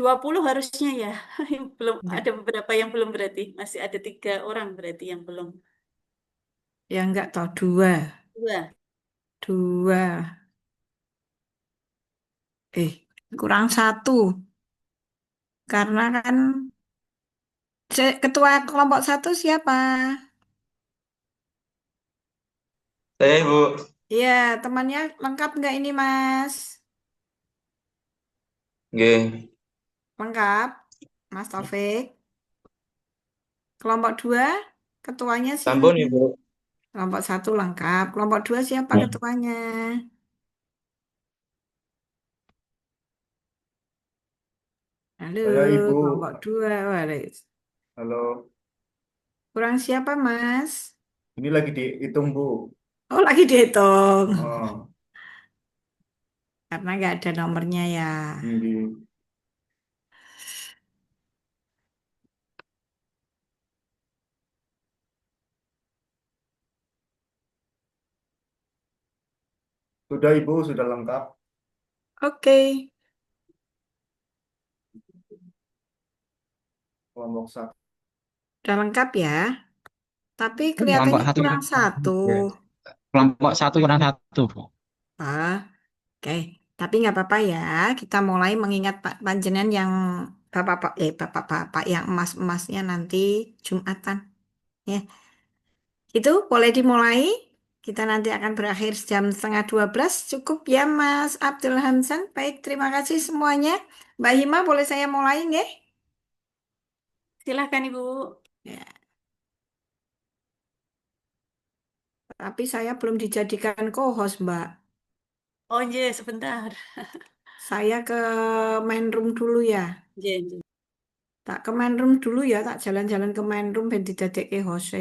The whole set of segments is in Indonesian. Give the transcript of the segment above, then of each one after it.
20 harusnya ya. Belum Enggak. ada beberapa yang belum berarti. Masih ada 3 orang berarti yang belum. Ya enggak tahu dua. Dua. Dua. Eh, kurang satu. Karena kan ketua kelompok satu siapa? Saya Ibu. Iya, temannya lengkap nggak ini, Mas? Nggih. Lengkap, Mas Taufik. Kelompok dua, ketuanya Sampun siapa? Ibu. Kelompok satu lengkap. Kelompok dua siapa Hmm. ketuanya? Halo, Saya Ibu. kelompok dua. Waduh. Halo. Kurang siapa, Mas? Ini lagi dihitung, Bu. Oh, lagi dihitung. Oh, Karena nggak ada nomornya ya. nggih. Sudah Ibu, sudah lengkap. Oke, Kelompok satu. udah lengkap ya. Tapi Kelompok kelihatannya satu kurang kurang satu. satu. Kelompok satu kurang satu. Ah, oke, tapi nggak apa-apa ya. Kita mulai mengingat Pak Panjenengan yang bapak-bapak yang emas-emasnya nanti Jumatan. Ya, itu boleh dimulai. Kita nanti akan berakhir jam setengah 12. Cukup ya, Mas Abdul Hamsan. Baik, terima kasih semuanya. Mbak Hima, boleh saya mulai nggih? Silahkan Ibu. Ya, tapi saya belum dijadikan co-host, Mbak. Oh iya, sebentar. Saya ke main room dulu ya. Iya, iya. Tak ke main room dulu ya, tak jalan-jalan ke main room ben didadekke host.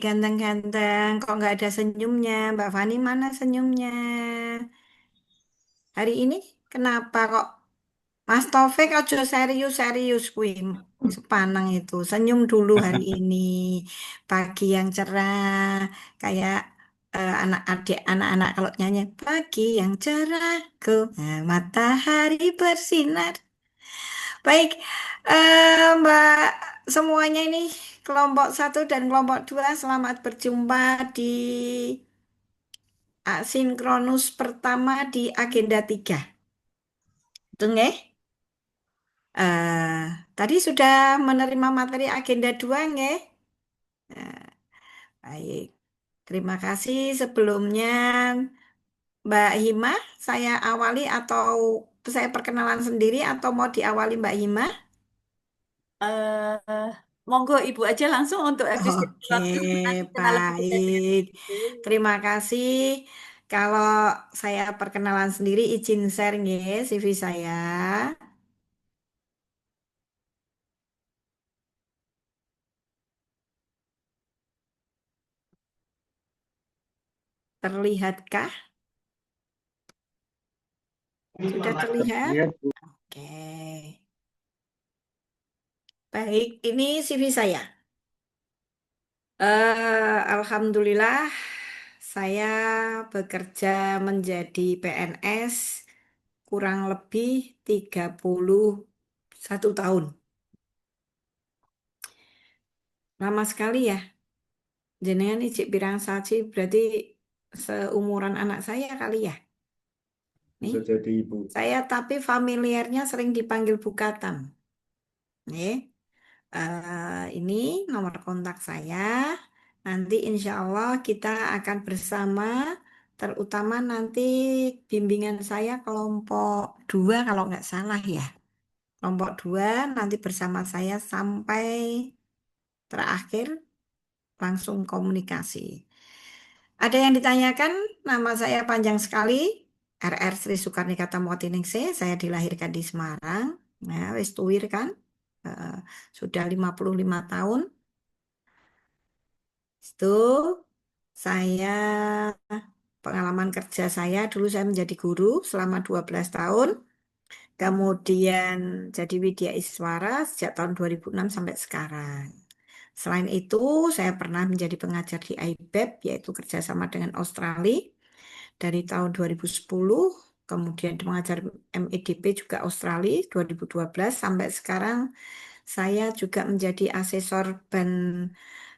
Ganteng-ganteng, kok nggak ada senyumnya? Mbak Fani mana senyumnya? Hari ini kenapa kok Mas Taufik aja serius-serius kuwi sepanang itu. Senyum dulu hari ini. Pagi yang cerah kayak anak adik anak-anak kalau nyanyi pagi yang cerahku, matahari bersinar. Baik, Mbak semuanya ini kelompok satu dan kelompok dua selamat berjumpa di asinkronus pertama di agenda 3. Itu nggih? Eh, Tadi sudah menerima materi agenda 2 nggih? Eh, Baik, terima kasih sebelumnya Mbak Hima. Saya awali atau saya perkenalan sendiri atau mau diawali Mbak Hima? Eh, monggo Ibu aja langsung untuk episode Oke, waktu nanti kenal lebih detail. baik. Terima kasih. Kalau saya perkenalan sendiri, izin share nggih CV saya. Terlihatkah? Sudah terlihat? Iya, Bu. Oke. Baik, ini CV saya. Alhamdulillah, saya bekerja menjadi PNS kurang lebih 31 tahun. Lama sekali ya. Jenengan ini Cik Pirang Saji berarti seumuran anak saya kali ya. Bisa Nih, jadi Ibu. saya tapi familiarnya sering dipanggil Bu Katam. Nih, ini nomor kontak saya. Nanti insya Allah kita akan bersama, terutama nanti bimbingan saya kelompok 2 kalau nggak salah ya. Kelompok 2 nanti bersama saya sampai terakhir langsung komunikasi. Ada yang ditanyakan, nama saya panjang sekali, RR Sri Sukarni Kartamotiningsih, saya dilahirkan di Semarang, nah, wis tuwir kan, Eh, sudah 55 tahun. Itu saya pengalaman kerja saya dulu saya menjadi guru selama 12 tahun. Kemudian jadi Widya Iswara sejak tahun 2006 sampai sekarang. Selain itu, saya pernah menjadi pengajar di IBEB, yaitu kerjasama dengan Australia dari tahun 2010. Kemudian mengajar MEDP juga Australia 2012 sampai sekarang. Saya juga menjadi asesor ban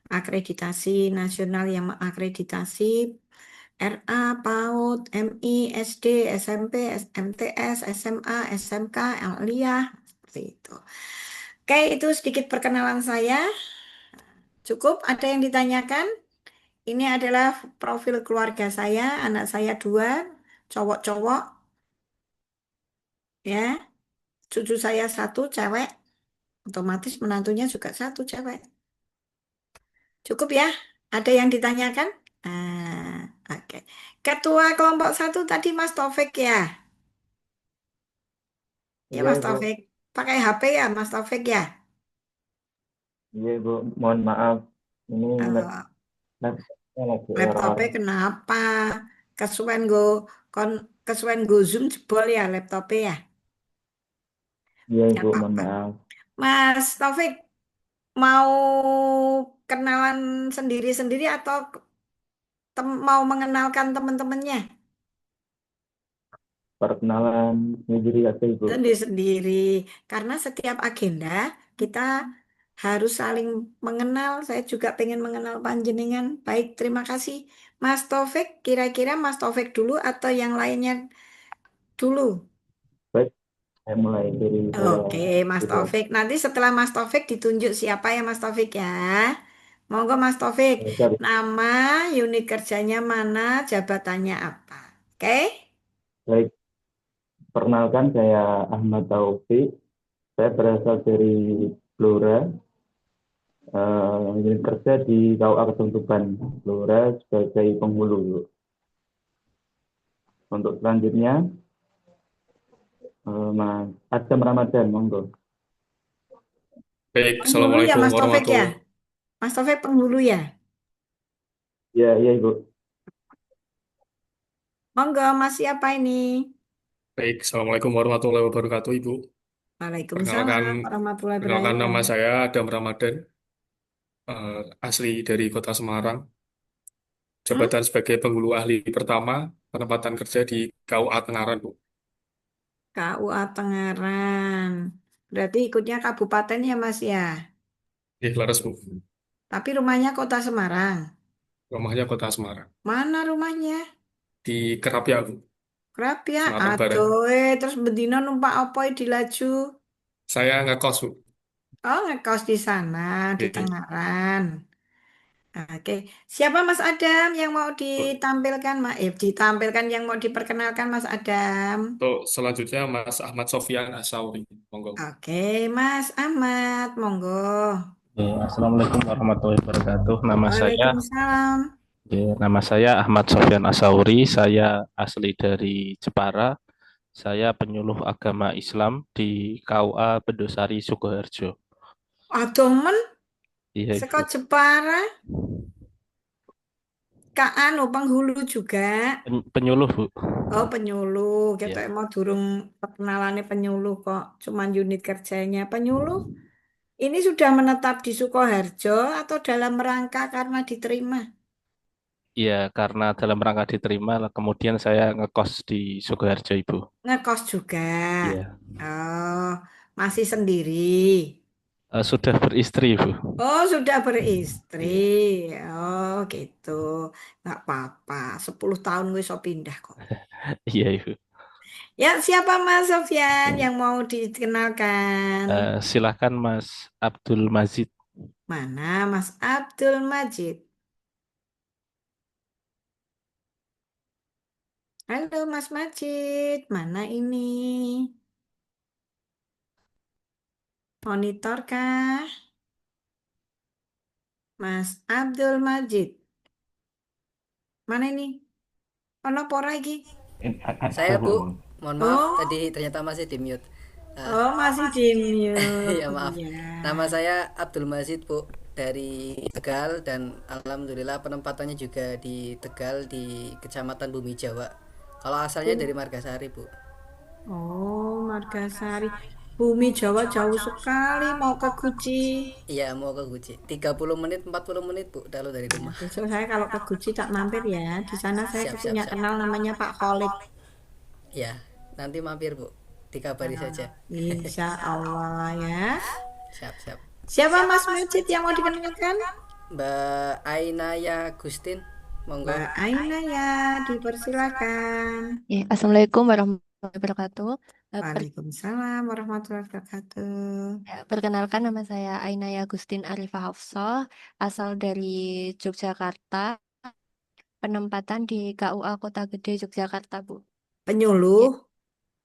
akreditasi nasional yang mengakreditasi RA, PAUD, MI, SD, SMP, MTS, SMA, SMK, Aliyah, seperti itu. Oke, itu sedikit perkenalan saya. Cukup, ada yang ditanyakan? Ini adalah profil keluarga saya, anak saya 2, cowok-cowok, ya. Cucu saya 1, cewek. Otomatis menantunya juga 1, cewek. Cukup ya? Ada yang ditanyakan? Oke. Ketua kelompok 1 tadi Mas Taufik ya? Ya Iya, Mas Ibu. Taufik. Pakai HP ya Mas Taufik ya? Iya, Ibu. Mohon maaf. Ini Eh, laptopnya lagi error. Laptopnya kenapa? Kesuwen go kon kesuwen go Zoom jebol ya laptopnya ya? Iya, Nggak Ibu. Mohon apa-apa. maaf. Mas Taufik mau kenalan sendiri-sendiri atau mau mengenalkan teman-temannya? Perkenalan sendiri aja, Ibu. Sendiri-sendiri. Karena setiap agenda kita harus saling mengenal. Saya juga pengen mengenal panjenengan. Baik, terima kasih. Mas Taufik, kira-kira Mas Taufik dulu atau yang lainnya dulu? Baik, saya mulai dari saya. Oke, Mas Ibu. Taufik. Nanti setelah Mas Taufik ditunjuk siapa ya Mas Taufik ya. Monggo Mas Taufik. Siap. Nama, unit kerjanya mana, jabatannya apa. Oke? Baik, perkenalkan saya Ahmad Taufik. Saya berasal dari Blora. Unit kerja di KUA Ketumtuban Blora sebagai penghulu, Ibu. Untuk selanjutnya, Mas Adam Ramadan, monggo. Baik, Penghulu ya Assalamualaikum Mas Taufik ya? warahmatullahi. Mas Taufik penghulu ya? Iya, iya, Ibu. Monggo, Mas siapa ini? Baik, Assalamualaikum warahmatullahi wabarakatuh, Ibu. Perkenalkan, Waalaikumsalam warahmatullahi perkenalkan nama wabarakatuh. saya Adam Ramadan, asli dari Kota Semarang. Hmm? Jabatan sebagai penghulu ahli pertama, penempatan kerja di KUA Tengaran, Bu. KUA Tengaran. Berarti ikutnya kabupaten ya Mas ya? Di Laras, Bu. Tapi rumahnya Kota Semarang. Rumahnya Kota Semarang. Mana rumahnya? Di Kerapia, Bu. Kerapia. Semarang Barat. Aduh, terus bedino numpak apa di laju? Saya ngekos, Bu. Oh, ngekos di sana, di Oke. Tengaran. Oke, siapa Mas Adam yang mau Untuk ditampilkan, ditampilkan yang mau diperkenalkan Mas Adam? untuk selanjutnya, Mas Ahmad Sofyan Asauri. Monggo. Oke, Mas Ahmad, monggo. Assalamualaikum warahmatullahi wabarakatuh. Waalaikumsalam. Nama saya Ahmad Sofyan Asauri. Saya asli dari Jepara. Saya penyuluh agama Islam di KUA Bedosari Sukoharjo. Aduh men, Iya, saka Ibu. Jepara, Kak Anu penghulu juga. Penyuluh, Bu. Oh penyuluh, kita Iya. emang durung perkenalannya penyuluh kok, cuman unit kerjanya penyuluh. Ini sudah menetap di Sukoharjo atau dalam rangka karena diterima? Iya, karena dalam rangka diterima, kemudian saya ngekos di Sukoharjo, Ibu. Ngekos juga. Iya. Oh, masih sendiri. Sudah beristri, Bu. Oh, sudah beristri. Iya. Oh, gitu. Nggak apa-apa. 10 tahun gue so pindah kok. Iya, Ibu. Ya, siapa Mas Sofyan yang mau dikenalkan? Silahkan Mas Abdul Mazid. Mana Mas Abdul Majid? Halo Mas Majid, mana ini? Monitor kah? Mas Abdul Majid. Mana ini? Ono pora iki? Saya Bu, mohon maaf Oh, tadi ternyata masih di mute. Ah, oh masih di mute. ya maaf. Iya. Nama saya Abdul Mazid Bu dari Tegal dan alhamdulillah penempatannya juga di Tegal di Kecamatan Bumi Jawa. Kalau asalnya dari Margasari Bu. Oh, Margasari. Bumi Jawa jauh sekali mau ke Guci. Iya mau ke Guci. 30 menit 40 menit Bu kalau dari Ya, rumah. besok saya kalau ke Guci tak mampir ya. Di sana saya Siap siap punya siap. kenal namanya Pak Khalid. Ya nanti mampir Bu. Dikabari saja. Insya Allah ya. Siap siap. Siapa Mas Majid yang mau dikenalkan? Mbak Ainaya Gustin, monggo. Mbak Aina ya, dipersilakan. Ya, Assalamualaikum warahmatullahi wabarakatuh. Waalaikumsalam warahmatullahi wabarakatuh. Perkenalkan nama saya Ainaya Agustin Arifah Hafsah, asal dari Yogyakarta, penempatan di KUA Kota Gede Yogyakarta, Bu. Penyuluh.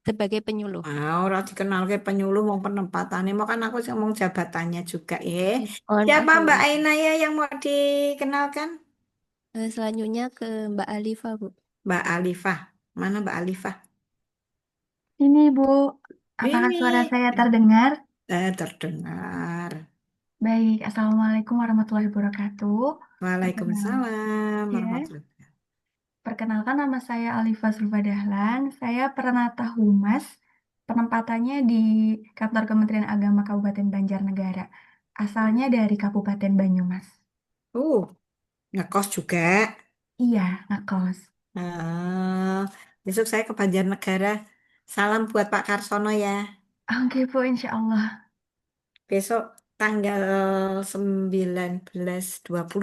Sebagai penyuluh. Orang dikenal kayak penyuluh mau penempatannya. Mau kan aku ngomong jabatannya juga ya. Mohon Siapa maaf, Mbak Bu. Aina ya yang mau dikenalkan? Selanjutnya ke Mbak Alifa, Bu. Mbak Alifah. Mana Mbak Alifah? Ini Bu, apakah Ini. suara saya terdengar? Terdengar. Baik, Assalamualaikum warahmatullahi wabarakatuh. Waalaikumsalam Ya. warahmatullahi wabarakatuh. Perkenalkan nama saya Alifa Zulfa Dahlan. Saya Peranata Humas, penempatannya di Kantor Kementerian Agama Kabupaten Banjarnegara. Asalnya dari Kabupaten Banyumas. Ngekos juga. Iya, ngekos. Besok saya ke Banjarnegara. Salam buat Pak Karsono ya. Oke Bu, insya Allah. Besok tanggal 19-20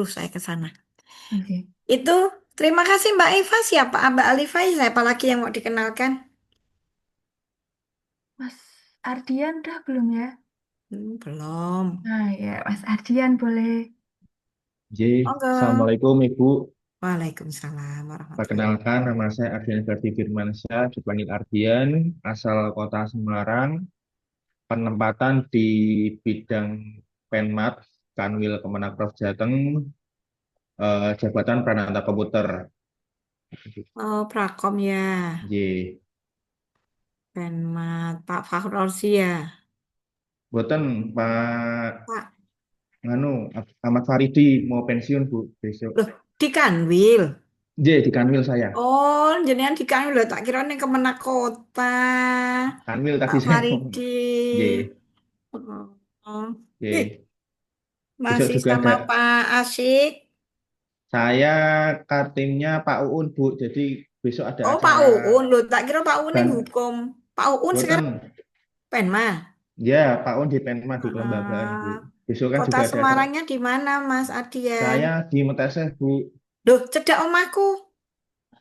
saya ke sana. Oke. Itu terima kasih Mbak Eva. Siapa Mbak Alifa? Siapa lagi yang mau dikenalkan? Mas Ardian udah belum ya? Belum. Nah ya, Mas Ardian boleh. Monggo. Assalamualaikum Ibu. Waalaikumsalam warahmatullahi Perkenalkan, nama saya Ardian Ferdi Firmansyah, dipanggil Ardian, asal kota Semarang, penempatan di bidang Penmat, Kanwil Kemenaker Jateng, jabatan Pranata Komputer. Oh, Prakom ya. J. Penmat Pak Fahrorsi ya. Boten Pak Pak. Ahmad Faridi mau pensiun Bu besok. Loh, di Kanwil. J di Kanwil saya. Oh, jenengan di Kanwil loh, tak kira ning Kemenak Kota. Kanwil Pak tadi saya ngomong. Faridi. J. Oh. J. Ih, Besok masih juga sama ada. Pak Asyik. Saya kartimnya Pak Uun Bu, jadi besok ada Oh, Pak acara. Uun loh, tak kira Pak Uun yang Dan hukum. Pak Uun sekarang Boten. Penma. Ya, Pak Uun di Penma di kelembagaan Bu. Besok kan Kota juga ada acara. Semarangnya di mana, Mas Ardian? Saya di Meteseh Bu. Duh, cedak omahku,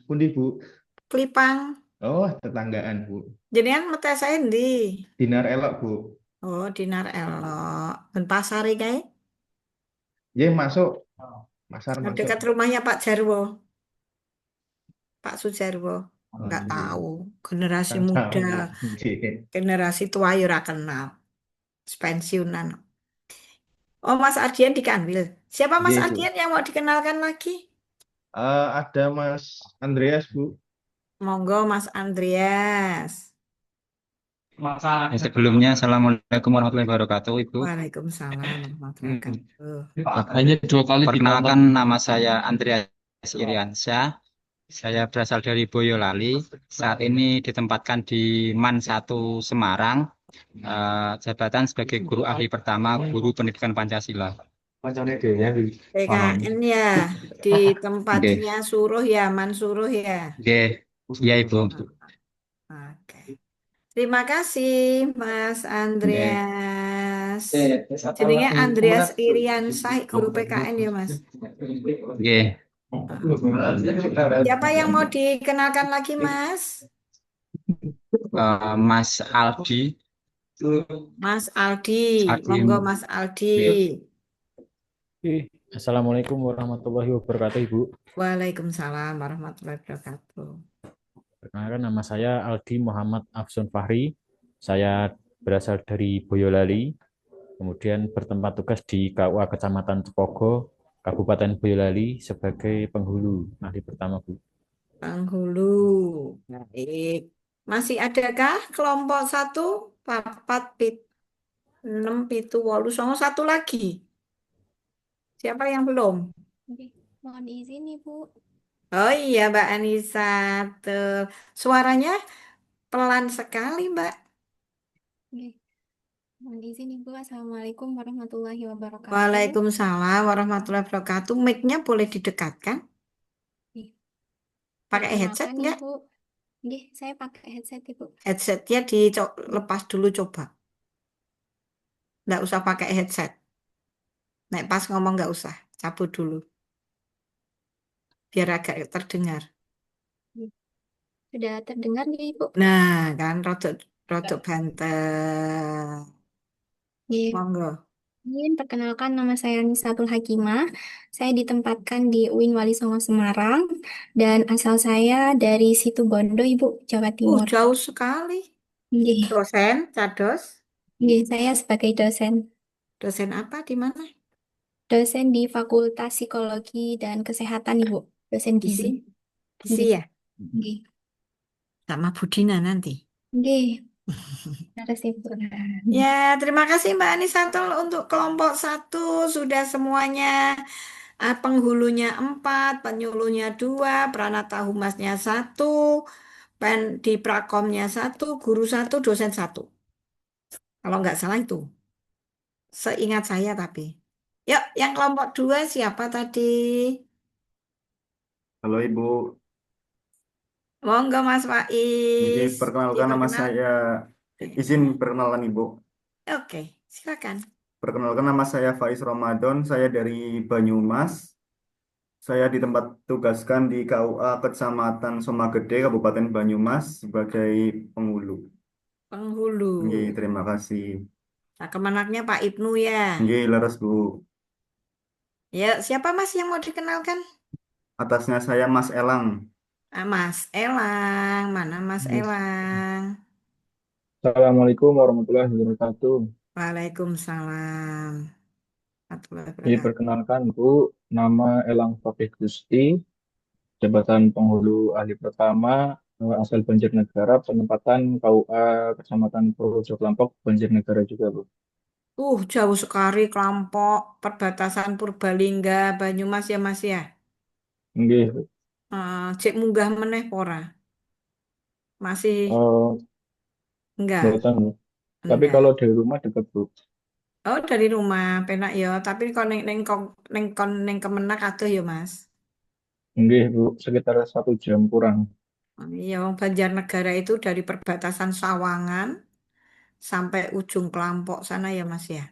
Pundi Bu? Kelipang. Oh, tetanggaan Bu. Jenengan meteseh ndi? Dinar Elok Bu. Oh, Dinar Elok. Ben pasare kae? Ya masuk. Pasar masuk. Dekat rumahnya Pak Jarwo. Pak Sujarwo. Oh, Enggak iya. tahu. Generasi Kan tahu. muda, Nggih. generasi tua ya ora kenal. Pensiunan. Oh, Mas Ardian di Kanwil. Siapa Mas Nggih, Bu. Ardian yang mau dikenalkan lagi? Ada Mas Andreas, Bu. Monggo Mas Andreas. Sebelumnya, Assalamualaikum warahmatullahi wabarakatuh, Ibu. Waalaikumsalam warahmatullahi wabarakatuh. Hanya 2 kali perkenalkan, nama saya Andreas Iriansyah. Saya berasal dari Boyolali. Saat ini ditempatkan di MAN 1 Semarang. Jabatan sebagai guru ahli pertama, guru pendidikan Pancasila. PKN ya, di Oke, tempatnya Suruh ya, Mansuruh ya. oke, ya Ibu. Oke. Terima kasih Mas Oke. Andreas. Jadinya Andreas Iriansah, guru PKN ya Mas. Oke. Siapa yang mau dikenalkan lagi Mas? Mas Aldi. Mas Aldi, Aldi. monggo Mas Aldi. Assalamualaikum warahmatullahi wabarakatuh, Ibu. Waalaikumsalam warahmatullahi wabarakatuh. Perkenalkan, nama saya Aldi Muhammad Afsun Fahri. Saya berasal dari Boyolali, kemudian bertempat tugas di KUA Kecamatan Cepogo, Kabupaten Boyolali sebagai penghulu ahli pertama, Bu. Penghulu. Baik. Masih adakah kelompok 1, 4, 6, 7, 8, 9, 1 lagi? Siapa yang belum? Mohon izin, Ibu. Oh iya, Mbak Anissa. Tuh. Suaranya pelan sekali, Mbak. Oke. Mohon izin, Ibu. Assalamualaikum warahmatullahi wabarakatuh. Waalaikumsalam warahmatullahi wabarakatuh. Mic-nya boleh didekatkan? Oke. Pakai headset Perkenalkan, nggak? Ibu. Nggih, saya pakai headset, Ibu. Headsetnya dilepas dulu coba. Nggak usah pakai headset. Nek pas ngomong nggak usah. Cabut dulu. Biar agak terdengar. Sudah terdengar nih, Ibu? Nah, kan rodok banter. Nggih. Monggo. Izin, perkenalkan, nama saya Nisatul Hakimah. Saya ditempatkan di UIN Wali Songo Semarang dan asal saya dari Situbondo, Ibu, Jawa Timur. Jauh sekali. Nggih. Dosen, Cados. Nggih, saya sebagai dosen. Dosen apa di mana? Dosen di Fakultas Psikologi dan Kesehatan, Ibu. Dosen gizi. Gizi ya? Nggih. Sama Budina nanti. Nggih. Harus Ibu. Ya, terima kasih Mbak Anisatul untuk kelompok 1. Sudah semuanya. Penghulunya 4, penyuluhnya 2, Pranata Humasnya 1, di Prakomnya 1, guru 1, dosen 1. Kalau nggak salah itu. Seingat saya tapi. Yuk, yang kelompok 2 siapa tadi? Halo Ibu. Monggo Mas Faiz. Perkenalkan nama saya. Izin perkenalan Ibu. Oke, silakan. Perkenalkan nama saya Faiz Ramadan. Saya dari Banyumas. Saya ditempat tugaskan di KUA Kecamatan Somagede, Kabupaten Banyumas sebagai penghulu. Penghulu. Nggih, terima kasih. Nah, kemenaknya Pak Ibnu ya. Nggih, leres Bu. Ya, siapa Mas yang mau dikenalkan? Atasnya saya Mas Elang. Mas Elang, mana Mas Elang? Assalamualaikum warahmatullahi wabarakatuh. Waalaikumsalam. Perkenalkan Bu, nama Elang Fakih Gusti, jabatan penghulu ahli pertama, asal Banjarnegara, penempatan KUA Kecamatan Projo Klampok, Banjarnegara juga Bu. Jauh sekali kelompok perbatasan Purbalingga, Banyumas ya Mas ya. Nggih, Bu. Cek munggah meneh pora. Masih enggak. Boten, Bu. Tapi kalau dari rumah dekat Bu. Oh, dari rumah penak ya, tapi kalau neng Kemenak aduh ya Mas. Nggih, Bu, sekitar 1 jam kurang. Iya, wong Banjarnegara itu dari perbatasan Sawangan sampai ujung Klampok sana ya Mas ya.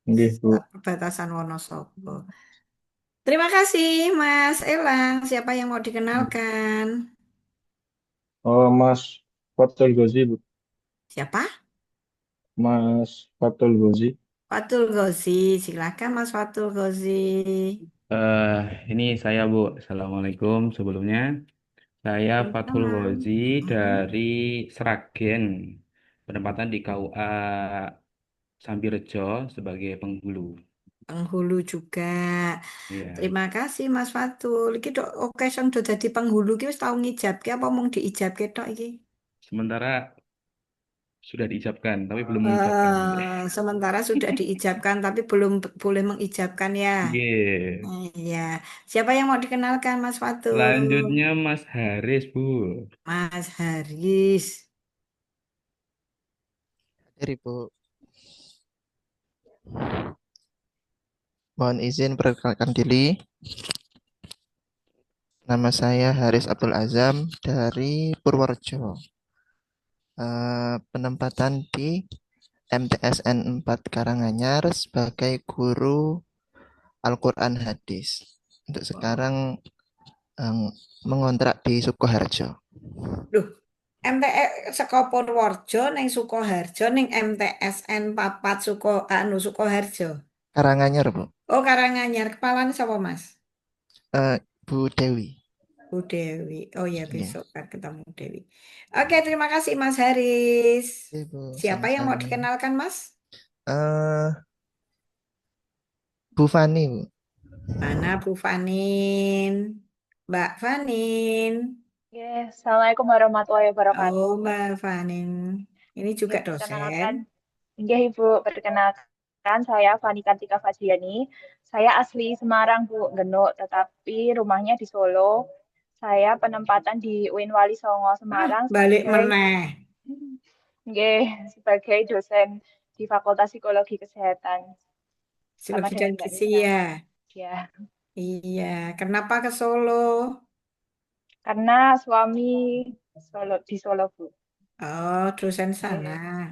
Nggih, Bu. Perbatasan Wonosobo. Terima kasih Mas Elang. Siapa yang mau dikenalkan? Mas Fatul Gozi, Bu. Siapa? Mas Fatul Gozi. Fatul Gozi. Silakan Mas Fatul Gozi. Ini saya Bu. Assalamualaikum sebelumnya. Saya Fathul Ghazi dari Sragen. Penempatan di KUA Sambirejo sebagai penghulu. Penghulu juga. Iya. Terima kasih Mas Fatul. Iki dok oke sing do dadi penghulu ki wis tau ngijabke apa mung diijabke tok iki? Sementara sudah diijabkan, tapi belum mengucapkan. Sementara sudah diijabkan tapi belum boleh mengijabkan ya. Iya. Iya. Siapa yang mau dikenalkan Mas Fatul? Selanjutnya Mas Haris, Bu. Mas Haris. Dari Bu, mohon izin perkenalkan diri. Nama saya Haris Abdul Azam dari Purworejo. Penempatan di MTSN 4 Karanganyar sebagai guru Al-Quran Hadis. Untuk sekarang mengontrak di Sukoharjo. Loh, MTS saka Purworejo ning Sukoharjo ning MTSN 4 Sukoharjo. Karanganyar, Bu. Oh, Karanganyar. Kepalanya siapa, Mas? Bu Dewi. Bu Dewi. Oh ya, Iya. besok kan ketemu Dewi. Oke, terima kasih Mas Haris. Iya, Bu. Siapa yang mau Sama-sama. dikenalkan, Mas? Bu Fani, Bu. Mana Bu Fanin? Mbak Fanin. Assalamualaikum warahmatullahi wabarakatuh. Oh, Mbak Fanin. Ini juga Nggih, dosen. perkenalkan. Nggih, Ibu, perkenalkan saya Fani Kartika Fajiani. Saya asli Semarang, Bu, Genuk, tetapi rumahnya di Solo. Saya penempatan di UIN Wali Songo Semarang Balik sebagai meneh. nggih, sebagai dosen di Fakultas Psikologi Kesehatan. Sama Psikologi dengan dan Mbak Gizi Nisa. ya. Ya, Iya, kenapa ke Solo? karena suami di Solo, Bu. Oh, dosen sana.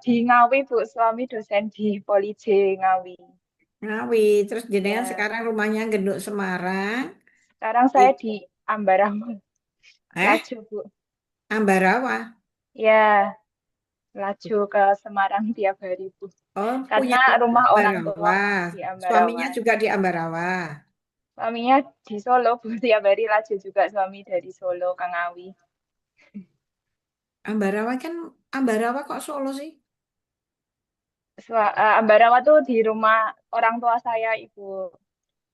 Di Ngawi, Bu, suami dosen di Poli J Ngawi. Ngawi, terus jenengan Ya. sekarang rumahnya Genduk Semarang. Sekarang saya di Ambarawa. Eh, Laju, Bu. Ambarawa. Ya, laju ke Semarang tiap hari, Bu. Oh, punya Karena rumah orang tua Ambarawa. di Suaminya Ambarawa. juga di Ambarawa. Suaminya di Solo, Bu. Tiap hari laju juga suami dari Solo ke Ngawi. Ambarawa kok Solo sih? Ambarawa tuh di rumah orang tua saya, Ibu.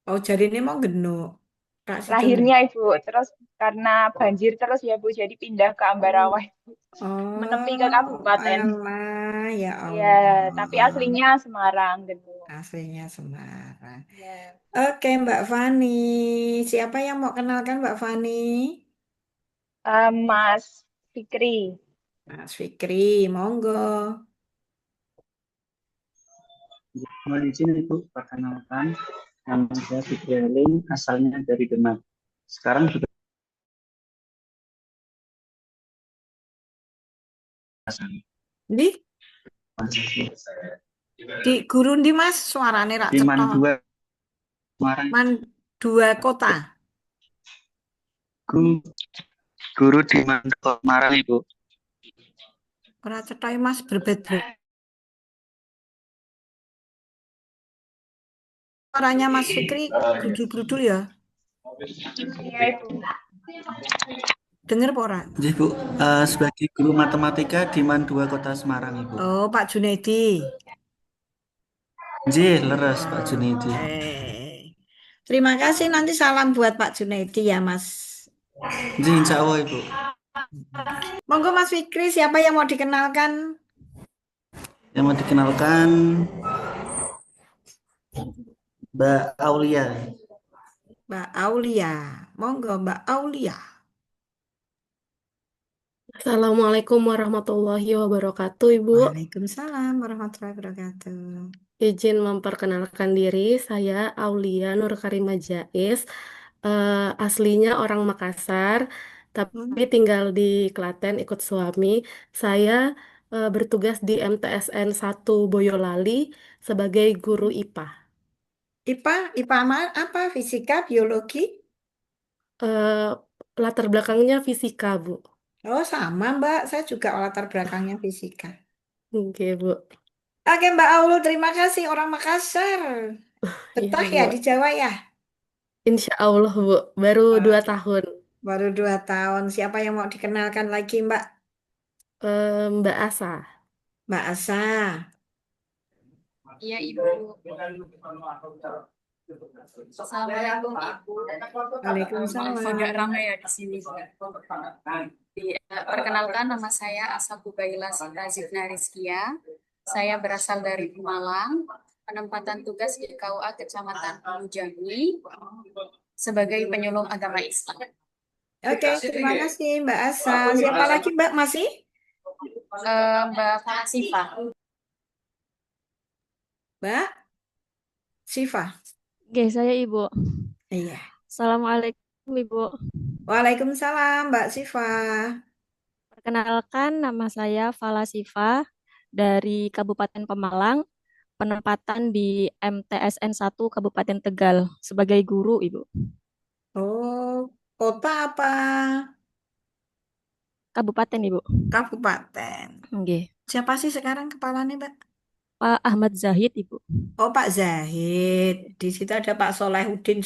Oh, jadi ini mau Genduk. Kak situ Lahirnya, Ibu. Terus karena banjir terus ya, Bu. Jadi pindah ke Ambarawa, Ibu. Menepi ke kabupaten. Alah, ya Ya, tapi Allah. aslinya Semarang, gitu. Aslinya Semarang. Ya. Oke, Mbak Fani. Siapa yang mau kenalkan Mbak Fani? Mas Fikri. Mas Fikri, monggo. Mohon izin Ibu, perkenalkan, nama saya Fikri Alim, asalnya dari Demak. Sekarang sudah Di guru di Mas, suarane rak di cetha. Mandua, Semarang. Mandua Kota. Guru di Mandua, Semarang, Ibu. Ora cetha Mas, berbeda. Suaranya Mas Fikri grudul-grudul ya. Iya, Ibu. Dengar apa ora? Jadi Bu, sebagai guru matematika di Mandua Kota Semarang, Ibu. Oh, Pak Junedi. Nggih, leres Pak Junedi. Terima kasih, nanti salam buat Pak Junedi ya, Mas. Nggih, insya Allah, Ibu. Monggo Mas Fikri, siapa yang mau dikenalkan? Yang mau dikenalkan Mbak Aulia. Mbak Aulia. Monggo Mbak Aulia. Assalamualaikum warahmatullahi wabarakatuh, Ibu. Waalaikumsalam warahmatullahi wabarakatuh. Izin memperkenalkan diri, saya Aulia Nur Karimah Jais. Aslinya orang Makassar, tapi tinggal di Klaten ikut suami. Saya bertugas di MTSN 1 Boyolali sebagai guru IPA. IPA apa? Fisika, biologi? Latar belakangnya fisika, Bu. Oh, sama Mbak. Saya juga latar belakangnya fisika. Oke, Bu. Oke, Mbak Aulu, terima kasih. Orang Makassar. Betah Iya, ya Bu. di Jawa ya? Insya Allah, Bu. Baru 2 tahun. Baru 2 tahun. Siapa yang mau dikenalkan lagi, Mbak? Mbak Asa. Mbak Asa. Iya, Ibu. Assalamualaikum, Ibu. Waalaikumsalam. Agak ramai ya di sini. Perkenalkan, nama saya Asa Kubaila Razifna Rizkia. Saya berasal dari Malang. Penempatan tugas di KUA Kecamatan Pamujani sebagai penyuluh agama Islam. Oke, terima kasih Mbak Asa. Siapa lagi Mbak masih? Mbak Siva. Mbak Siva. Oke, saya Ibu. Iya. Assalamualaikum, Ibu. Waalaikumsalam Mbak Siva. Perkenalkan, nama saya Fala Siva dari Kabupaten Pemalang, penempatan di MTSN 1 Kabupaten Tegal sebagai guru, Ibu. Oh, kota apa? Kabupaten, Ibu. Kabupaten. Oke. Siapa sih sekarang kepalanya, Mbak? Pak Ahmad Zahid, Ibu. Oh, Pak Zahid. Di situ ada Pak Solahuddin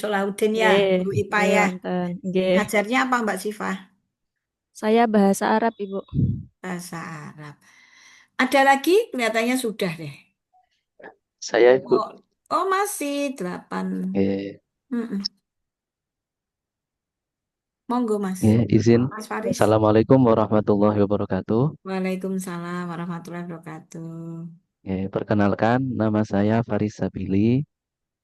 ya, Nggih, guru IPA nggih, ya. wonten. Nggih. Ngajarnya apa Mbak Siva? Saya bahasa Arab, Ibu. Bahasa Arab. Ada lagi? Kelihatannya sudah deh. Saya Ibu. Oh masih 8. Mm-mm. Monggo Mas. Izin. Mas Faris. Assalamualaikum warahmatullahi wabarakatuh. Waalaikumsalam warahmatullahi wabarakatuh. Perkenalkan, nama saya Faris Sabili.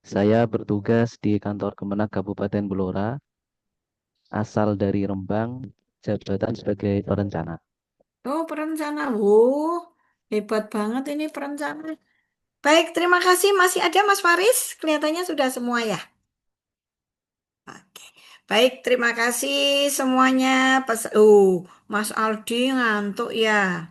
Saya bertugas di kantor Kemenak Kabupaten Blora, asal dari Rembang, jabatan sebagai perencana. Oh, perencana. Hebat banget ini perencana. Baik, terima kasih. Masih ada Mas Faris? Kelihatannya sudah semua ya. Oke. Baik, terima kasih semuanya. Mas Aldi ngantuk ya.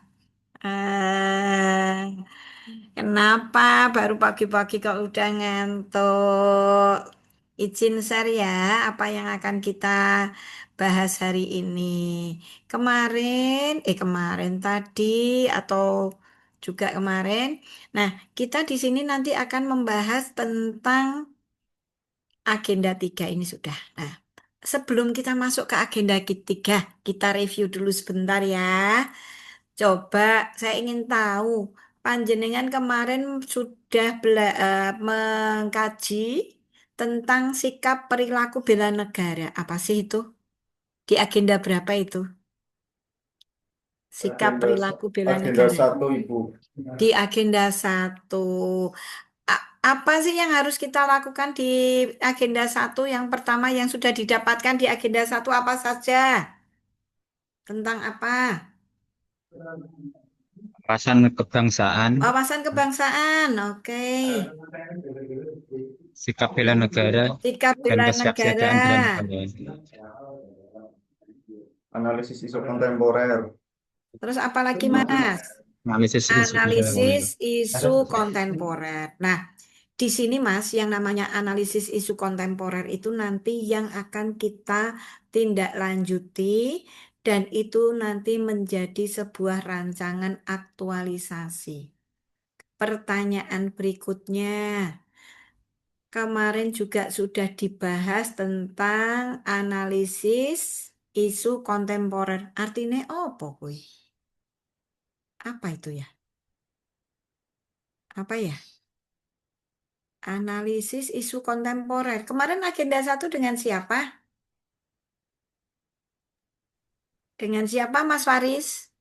Kenapa baru pagi-pagi kok udah ngantuk? Izin share ya apa yang akan kita bahas hari ini. Kemarin tadi atau juga kemarin. Nah, kita di sini nanti akan membahas tentang agenda 3 ini sudah. Nah, sebelum kita masuk ke agenda 3, kita review dulu sebentar ya. Coba saya ingin tahu, panjenengan kemarin sudah mengkaji tentang sikap perilaku bela negara. Apa sih itu? Di agenda berapa itu? Sikap perilaku bela Agenda negara. 1, Ibu. Di agenda 1. Apa sih yang harus kita lakukan di agenda 1? Yang pertama yang sudah didapatkan di agenda 1 apa saja? Tentang apa? Wawasan kebangsaan, Wawasan kebangsaan, oke. sikap bela negara, Sikap dan bela kesiapsiagaan bela negara. negara. Analisis isu kontemporer. Terus apa lagi Mas? Analisis isu bela Analisis negara. isu kontemporer. Nah, di sini Mas, yang namanya analisis isu kontemporer itu nanti yang akan kita tindak lanjuti dan itu nanti menjadi sebuah rancangan aktualisasi. Pertanyaan berikutnya, kemarin juga sudah dibahas tentang analisis isu kontemporer. Artinya apa kuy? Apa itu ya? Apa ya? Analisis isu kontemporer. Kemarin agenda 1 dengan siapa? Dengan siapa Mas Faris?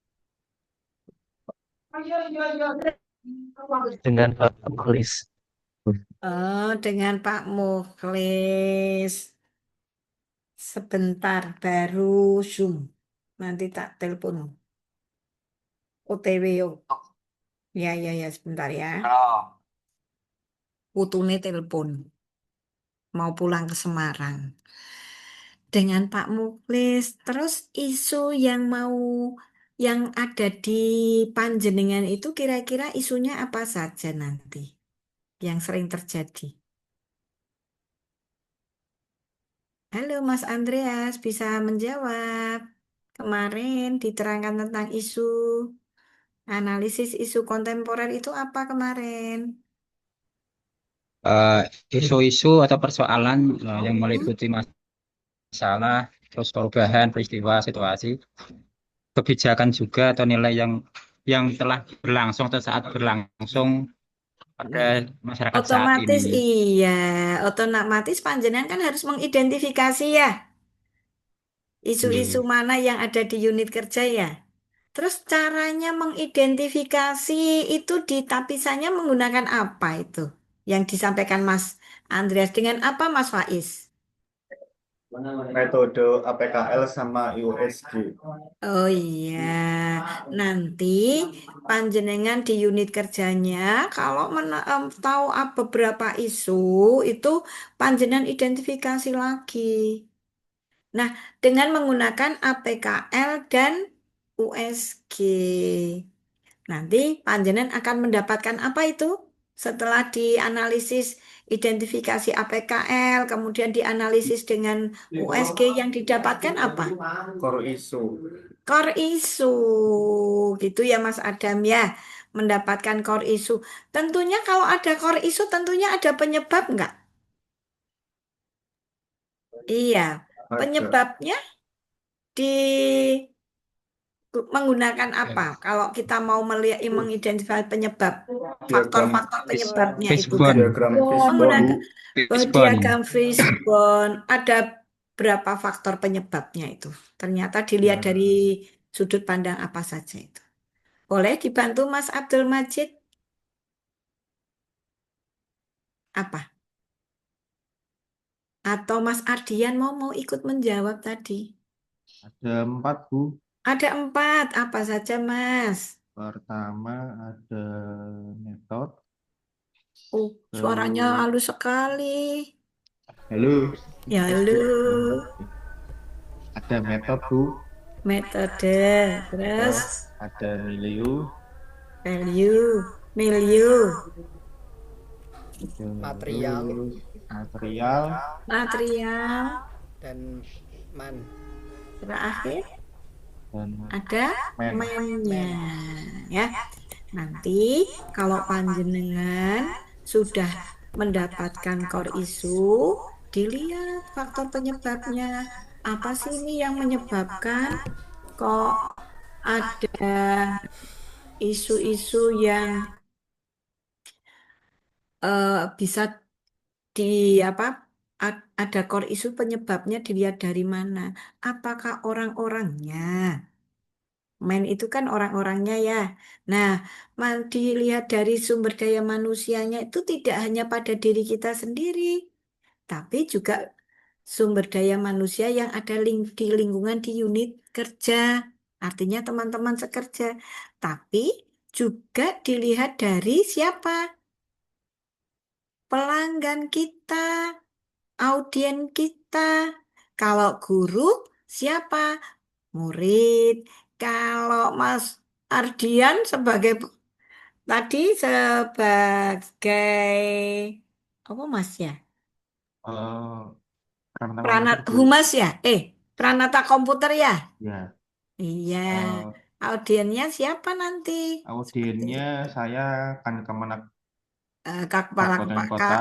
Dengan Pak Mukhlis. Oh, dengan Pak Mukhlis. Sebentar, baru Zoom. Nanti tak telepon. OTW. Ya, sebentar ya. Putune telepon. Mau pulang ke Semarang. Dengan Pak Mukhlis. Terus isu yang ada di panjenengan itu kira-kira isunya apa saja nanti? Yang sering terjadi. Halo Mas Andreas, bisa menjawab. Kemarin diterangkan tentang isu analisis isu kontemporer itu apa kemarin? Isu-isu atau persoalan yang meliputi masalah, terus perubahan, peristiwa, situasi, kebijakan juga atau nilai yang telah berlangsung atau saat berlangsung pada Nah, masyarakat saat ini. otomatis iya, otomatis panjenengan kan harus mengidentifikasi ya isu-isu Nggih. mana yang ada di unit kerja ya. Terus caranya mengidentifikasi itu tapisannya menggunakan apa itu? Yang disampaikan Mas Andreas dengan apa Mas Faiz? Metode APKL sama USG. Oh iya, nanti panjenengan di unit kerjanya kalau tahu beberapa isu itu panjenengan identifikasi lagi. Nah, dengan menggunakan APKL dan USG. Nanti panjenengan akan mendapatkan apa itu? Setelah dianalisis identifikasi APKL, kemudian dianalisis dengan USG yang didapatkan apa? Core isu. Core isu, gitu ya Mas Adam ya, mendapatkan core isu. Tentunya kalau ada core isu, tentunya ada penyebab enggak? Iya, Ada. penyebabnya di menggunakan apa? Kalau kita mau melihat mengidentifikasi penyebab, Diagram faktor-faktor penyebabnya itu kan Fishbone. diagram fishbone. menggunakan Fishbone. diagram fishbone. Ada berapa faktor penyebabnya itu? Ternyata dilihat dari sudut pandang apa saja itu. Boleh dibantu Mas Abdul Majid? Apa? Atau Mas Ardian mau ikut menjawab tadi? Ada 4, Bu. Ada 4. Apa saja, Mas? Pertama ada metode. Suaranya halus sekali. Halo. Ya, halo. Ada metode, Bu. Metode. Terus Ada milieu. milieu. Material. Material. Dan man. Terakhir Dan ada mennya. Ya. Nanti kalau panjenengan sudah mendapatkan core isu, dilihat faktor penyebabnya. Apa sih ini yang menyebabkan kok ada isu-isu yang bisa di apa ada core isu penyebabnya dilihat dari mana? Apakah orang-orangnya? Main itu kan orang-orangnya ya. Nah, dilihat dari sumber daya manusianya itu tidak hanya pada diri kita sendiri, tapi juga sumber daya manusia yang ada di lingkungan di unit kerja. Artinya teman-teman sekerja. Tapi juga dilihat dari siapa? Pelanggan kita, audien kita. Kalau guru, siapa? Murid. Kalau Mas Ardian tadi sebagai apa Mas ya? Karena Peranat komputer, Bu. humas ya? Peranata komputer ya? Ya. Iya. Audiennya siapa nanti? Audiennya saya akan Kemenak Kepala Kabupaten Kota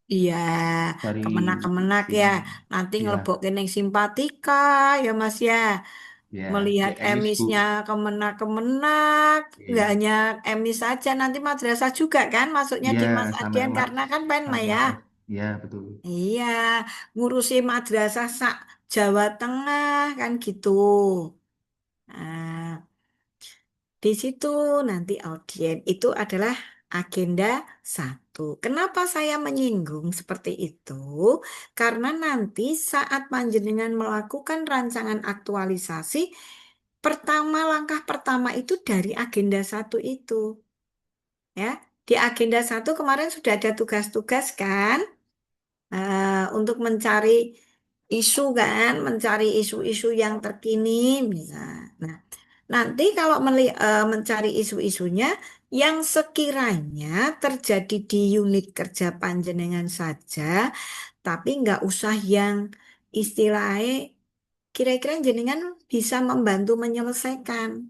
iya, dari kemenak-kemenak ya. Nanti ya, ngelebok yang simpatika ya Mas ya. ya, Melihat ya emis, Bu. emisnya kemenak-kemenak, nggak Iya. hanya emis saja, nanti madrasah juga kan, masuknya di Iya, Mas sampai Adian karena kan Penma ya. Iya, betul. Iya, ngurusi madrasah Jawa Tengah kan gitu. Nah, di situ nanti audien itu adalah agenda 1. Kenapa saya menyinggung seperti itu? Karena nanti saat panjenengan melakukan rancangan aktualisasi, langkah pertama itu dari agenda 1 itu. Ya, di agenda 1 kemarin sudah ada tugas-tugas kan? Untuk mencari isu kan, mencari isu-isu yang terkini bisa. Nah, nanti kalau mencari isu-isunya yang sekiranya terjadi di unit kerja panjenengan saja, tapi nggak usah yang istilahnya kira-kira jenengan bisa membantu menyelesaikan.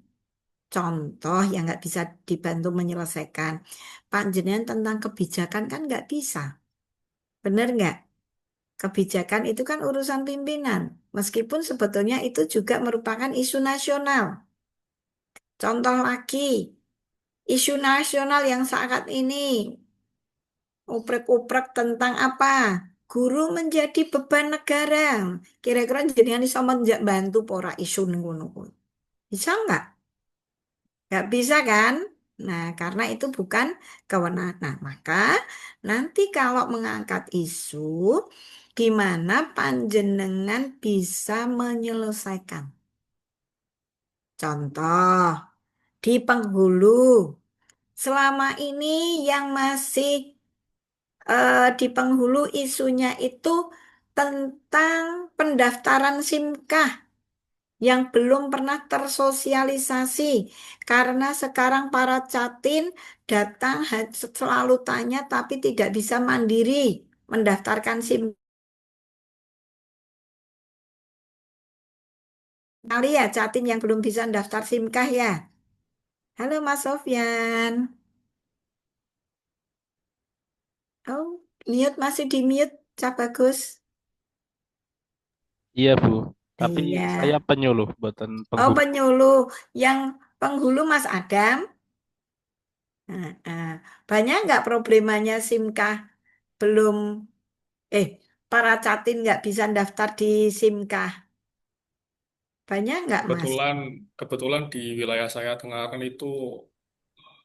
Contoh yang nggak bisa dibantu menyelesaikan. Panjenengan tentang kebijakan kan nggak bisa. Bener nggak? Kebijakan itu kan urusan pimpinan. Meskipun sebetulnya itu juga merupakan isu nasional. Contoh lagi, isu nasional yang saat ini Uprek-uprek tentang apa? Guru menjadi beban negara. Kira-kira jenengan iso bantu pora isu ngono kuwi. Bisa nggak? Nggak bisa kan? Nah, karena itu bukan kewenangan. Nah, maka nanti kalau mengangkat isu, gimana panjenengan bisa menyelesaikan? Contoh, di penghulu. Selama ini yang masih di penghulu isunya itu tentang pendaftaran SIMKAH yang belum pernah tersosialisasi. Karena sekarang para catin datang selalu tanya tapi tidak bisa mandiri mendaftarkan SIM. Kali ya catin yang belum bisa daftar SIMKAH ya. Halo Mas Sofyan. Oh, mute masih di mute, Cak Bagus. Iya, Bu. Tapi Iya. saya penyuluh, buatan Oh, penghulu. penyuluh. Yang penghulu Mas Adam. Nah, banyak nggak problemanya SIMKAH belum, para catin nggak bisa daftar di SIMKAH? Banyak nggak Mas? Kebetulan di wilayah saya Tengaran itu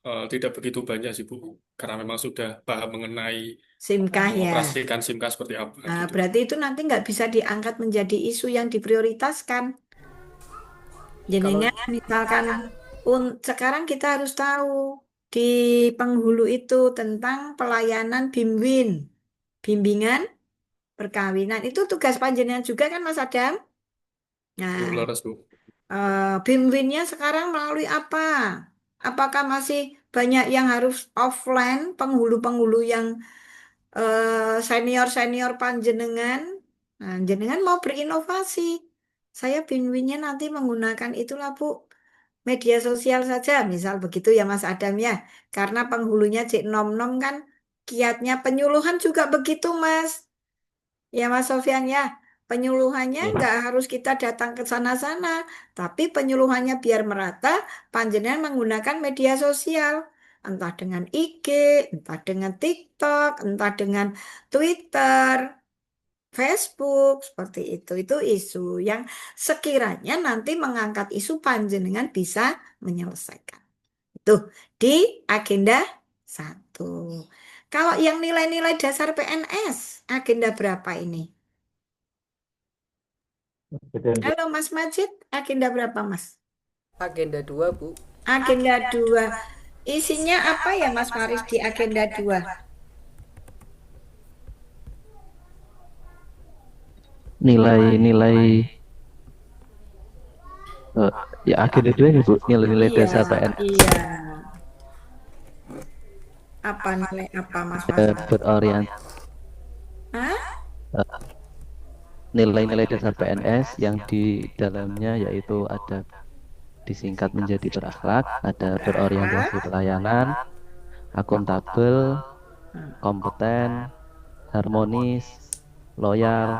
tidak begitu banyak sih Bu, karena memang sudah paham mengenai SIMKAH ya. mengoperasikan SIMKAS seperti apa Nah, gitu. berarti itu nanti nggak bisa diangkat menjadi isu yang diprioritaskan. Jadinya misalkan sekarang kita harus tahu di penghulu itu tentang pelayanan BIMWIN, bimbingan perkawinan. Itu tugas panjenengan juga kan Mas Adam? Nah, Bu, laras Bu. BIMWIN-nya sekarang melalui apa? Apakah masih banyak yang harus offline, penghulu-penghulu yang senior-senior panjenengan? Nah, jenengan mau berinovasi. Saya BIMWIN-nya nanti menggunakan itulah Bu, media sosial saja, misal begitu ya Mas Adam ya. Karena penghulunya Cik Nom-Nom kan kiatnya penyuluhan juga begitu Mas. Ya Mas Sofyan ya, penyuluhannya nggak harus kita datang ke sana-sana, tapi penyuluhannya biar merata, panjenengan menggunakan media sosial, entah dengan IG, entah dengan TikTok, entah dengan Twitter, Facebook, seperti itu. Itu isu yang sekiranya nanti mengangkat isu panjenengan bisa menyelesaikan. Itu di agenda 1. Kalau yang nilai-nilai dasar PNS, agenda berapa ini? Halo Mas Majid, agenda berapa Mas? Agenda 2, Bu. Agenda 2. Isinya apa ya Mas Faris di agenda 2? Nilai-nilai ya agenda 2 ini Bu, nilai-nilai Iya, dasar PNS iya. Apa nilai apa Mas Faris? Hah? Nilai-nilai dasar PNS yang di dalamnya yaitu ada disingkat menjadi berakhlak, ada berorientasi pelayanan, akuntabel, kompeten, harmonis, loyal,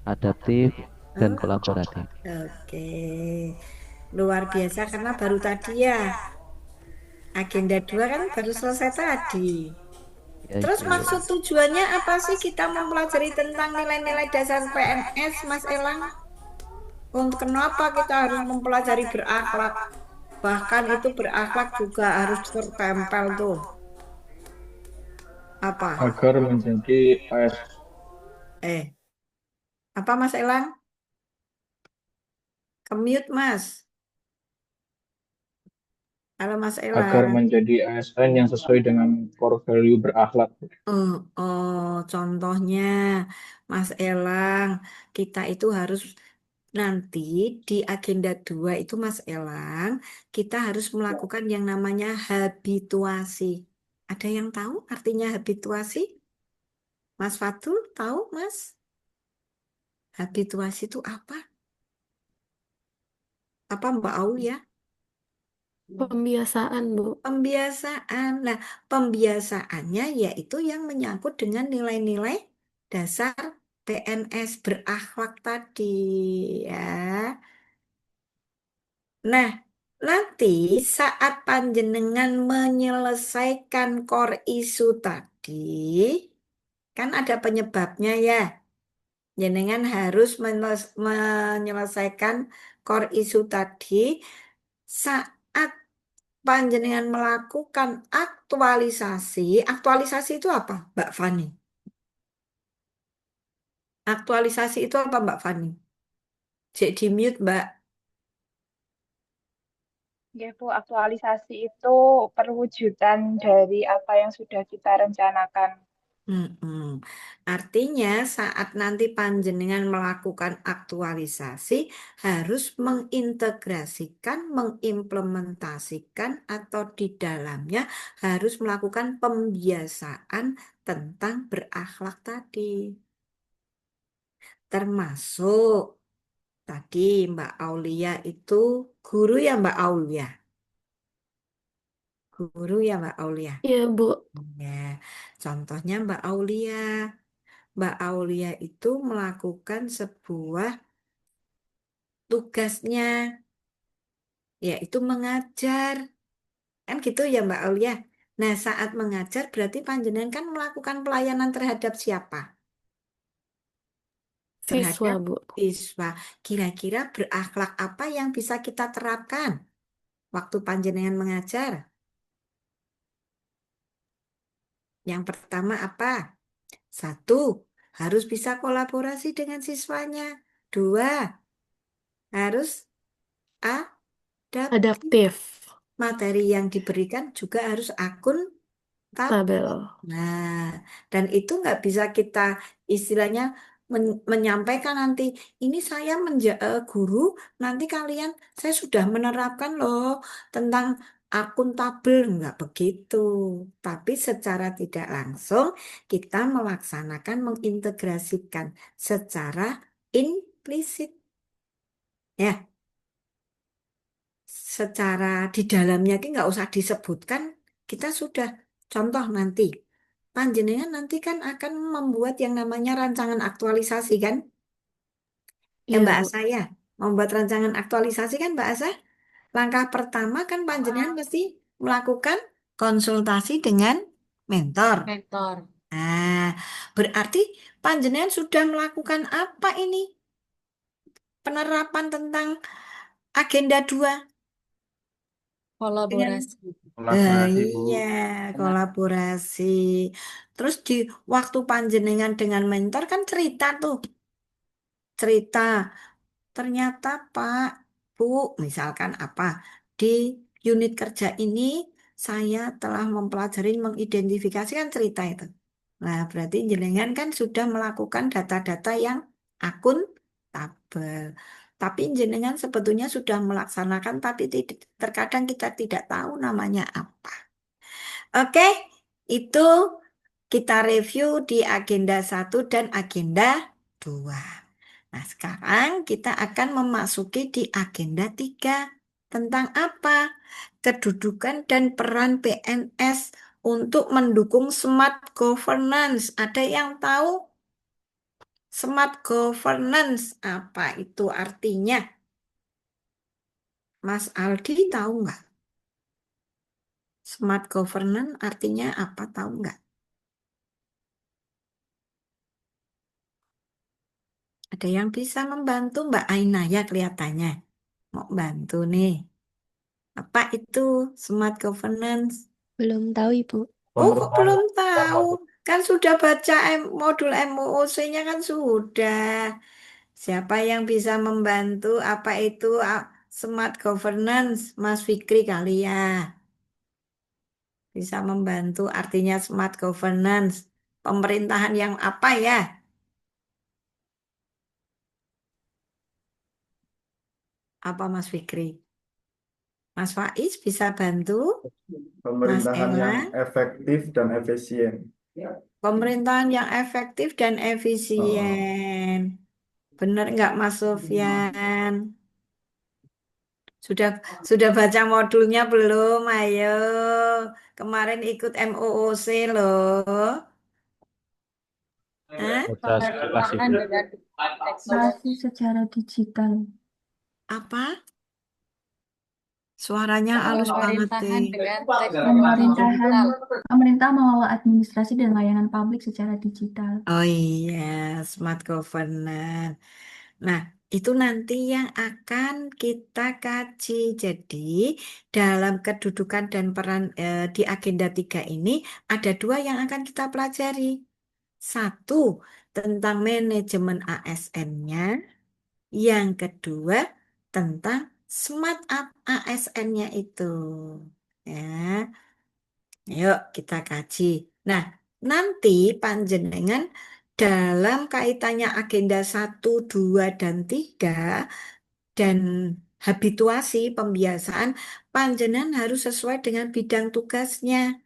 adaptif, dan kolaboratif. Oke, luar biasa karena baru tadi ya. Agenda 2 kan baru selesai tadi. Terus maksud tujuannya apa sih kita mempelajari tentang nilai-nilai dasar PNS, Mas Elang? Untuk kenapa kita harus mempelajari berakhlak? Bahkan itu berakhlak juga harus tertempel tuh. Apa? Agar menjadi AS. Apa Mas Elang? Kemute Mas. Halo Mas Agar Elang. menjadi ASN yang sesuai dengan core value berakhlak. Contohnya Mas Elang, kita itu harus nanti di agenda 2 itu Mas Elang, kita harus melakukan yang namanya habituasi. Ada yang tahu artinya habituasi? Mas Fatul tahu Mas? Habituasi itu apa? Apa Mbak Aulia? Pembiasaan, Bu. Pembiasaan. Nah, pembiasaannya yaitu yang menyangkut dengan nilai-nilai dasar PNS berakhlak tadi ya. Nah, nanti saat panjenengan menyelesaikan core isu tadi, tadi kan ada penyebabnya ya. Jenengan harus menyelesaikan core issue tadi saat panjenengan melakukan aktualisasi. Aktualisasi itu apa, Mbak Fani? Aktualisasi itu apa, Mbak Fani? Cek di mute, Mbak. Ya, Bu, aktualisasi itu perwujudan dari apa yang sudah kita rencanakan. Mm-mm. Artinya saat nanti panjenengan melakukan aktualisasi harus mengintegrasikan, mengimplementasikan atau di dalamnya harus melakukan pembiasaan tentang berakhlak tadi. Termasuk tadi Mbak Aulia itu guru ya Mbak Aulia. Guru ya Mbak Aulia. Iya, Bu. Ya, contohnya Mbak Aulia. Mbak Aulia itu melakukan sebuah tugasnya, yaitu mengajar. Kan gitu ya Mbak Aulia. Nah, saat mengajar berarti panjenengan kan melakukan pelayanan terhadap siapa? Siswa, Terhadap Bu. siswa. Kira-kira berakhlak apa yang bisa kita terapkan waktu panjenengan mengajar? Yang pertama apa? Satu, harus bisa kolaborasi dengan siswanya. Dua, harus adaptif. Adaptif. Materi yang diberikan juga harus akuntabel. Tabel. Nah, dan itu nggak bisa kita istilahnya menyampaikan nanti, ini saya guru, nanti kalian, saya sudah menerapkan loh tentang akuntabel, nggak begitu. Tapi secara tidak langsung kita melaksanakan, mengintegrasikan secara implisit. Ya, secara di dalamnya ini nggak usah disebutkan, kita sudah contoh nanti. Panjenengan nanti kan akan membuat yang namanya rancangan aktualisasi kan? Ya Iya, Mbak Bu. Asa ya, membuat rancangan aktualisasi kan Mbak Asa? Langkah pertama kan panjenengan mesti melakukan konsultasi dengan mentor. Mentor. Nah, berarti panjenengan sudah melakukan apa ini? Penerapan tentang agenda 2 dengan Kolaborasi. Kolaborasi, Bu. iya, kolaborasi. Terus di waktu panjenengan dengan mentor kan cerita tuh, cerita. Ternyata Pak, Bu, misalkan apa, di unit kerja ini saya telah mempelajari, mengidentifikasikan cerita itu. Nah, berarti jenengan kan sudah melakukan data-data yang akuntabel. Tapi jenengan sebetulnya sudah melaksanakan, tapi terkadang kita tidak tahu namanya apa. Oke, itu kita review di agenda 1 dan agenda 2. Nah, sekarang kita akan memasuki di agenda 3. Tentang apa? Kedudukan dan peran PNS untuk mendukung smart governance. Ada yang tahu smart governance apa itu artinya? Mas Aldi tahu nggak? Smart governance artinya apa, tahu nggak? Ada yang bisa membantu Mbak Aina ya kelihatannya. Mau bantu nih. Apa itu smart governance? Belum tahu, Ibu. Oh, kok Pemerintahan belum yang tahu? Kan sudah baca modul MOOC-nya kan sudah. Siapa yang bisa membantu apa itu smart governance? Mas Fikri kali ya. Bisa membantu artinya smart governance. Pemerintahan yang apa ya? Apa Mas Fikri? Mas Faiz bisa bantu? Mas Pemerintahan Ella? yang efektif dan efisien. Pemerintahan yang efektif dan Oh, efisien. Benar nggak Mas Sofyan? Sudah baca modulnya belum? Ayo. Kemarin ikut MOOC loh. Hah? Baca sekilas, Pemerintahan Ibu. dengan teknologi. Masih secara digital. Apa? Suaranya halus banget Pemerintahan deh. dengan teknologi Pemerintahan, digital. pemerintah mengelola administrasi dan layanan publik secara digital. Oh iya, smart governance. Nah, itu nanti yang akan kita kaji. Jadi, dalam kedudukan dan peran di agenda 3 ini, ada 2 yang akan kita pelajari. Satu, tentang manajemen ASN-nya. Yang kedua, tentang smart ASN-nya itu. Ya, yuk kita kaji. Nah, nanti panjenengan dalam kaitannya agenda 1, 2, dan 3 dan habituasi pembiasaan, panjenengan harus sesuai dengan bidang tugasnya.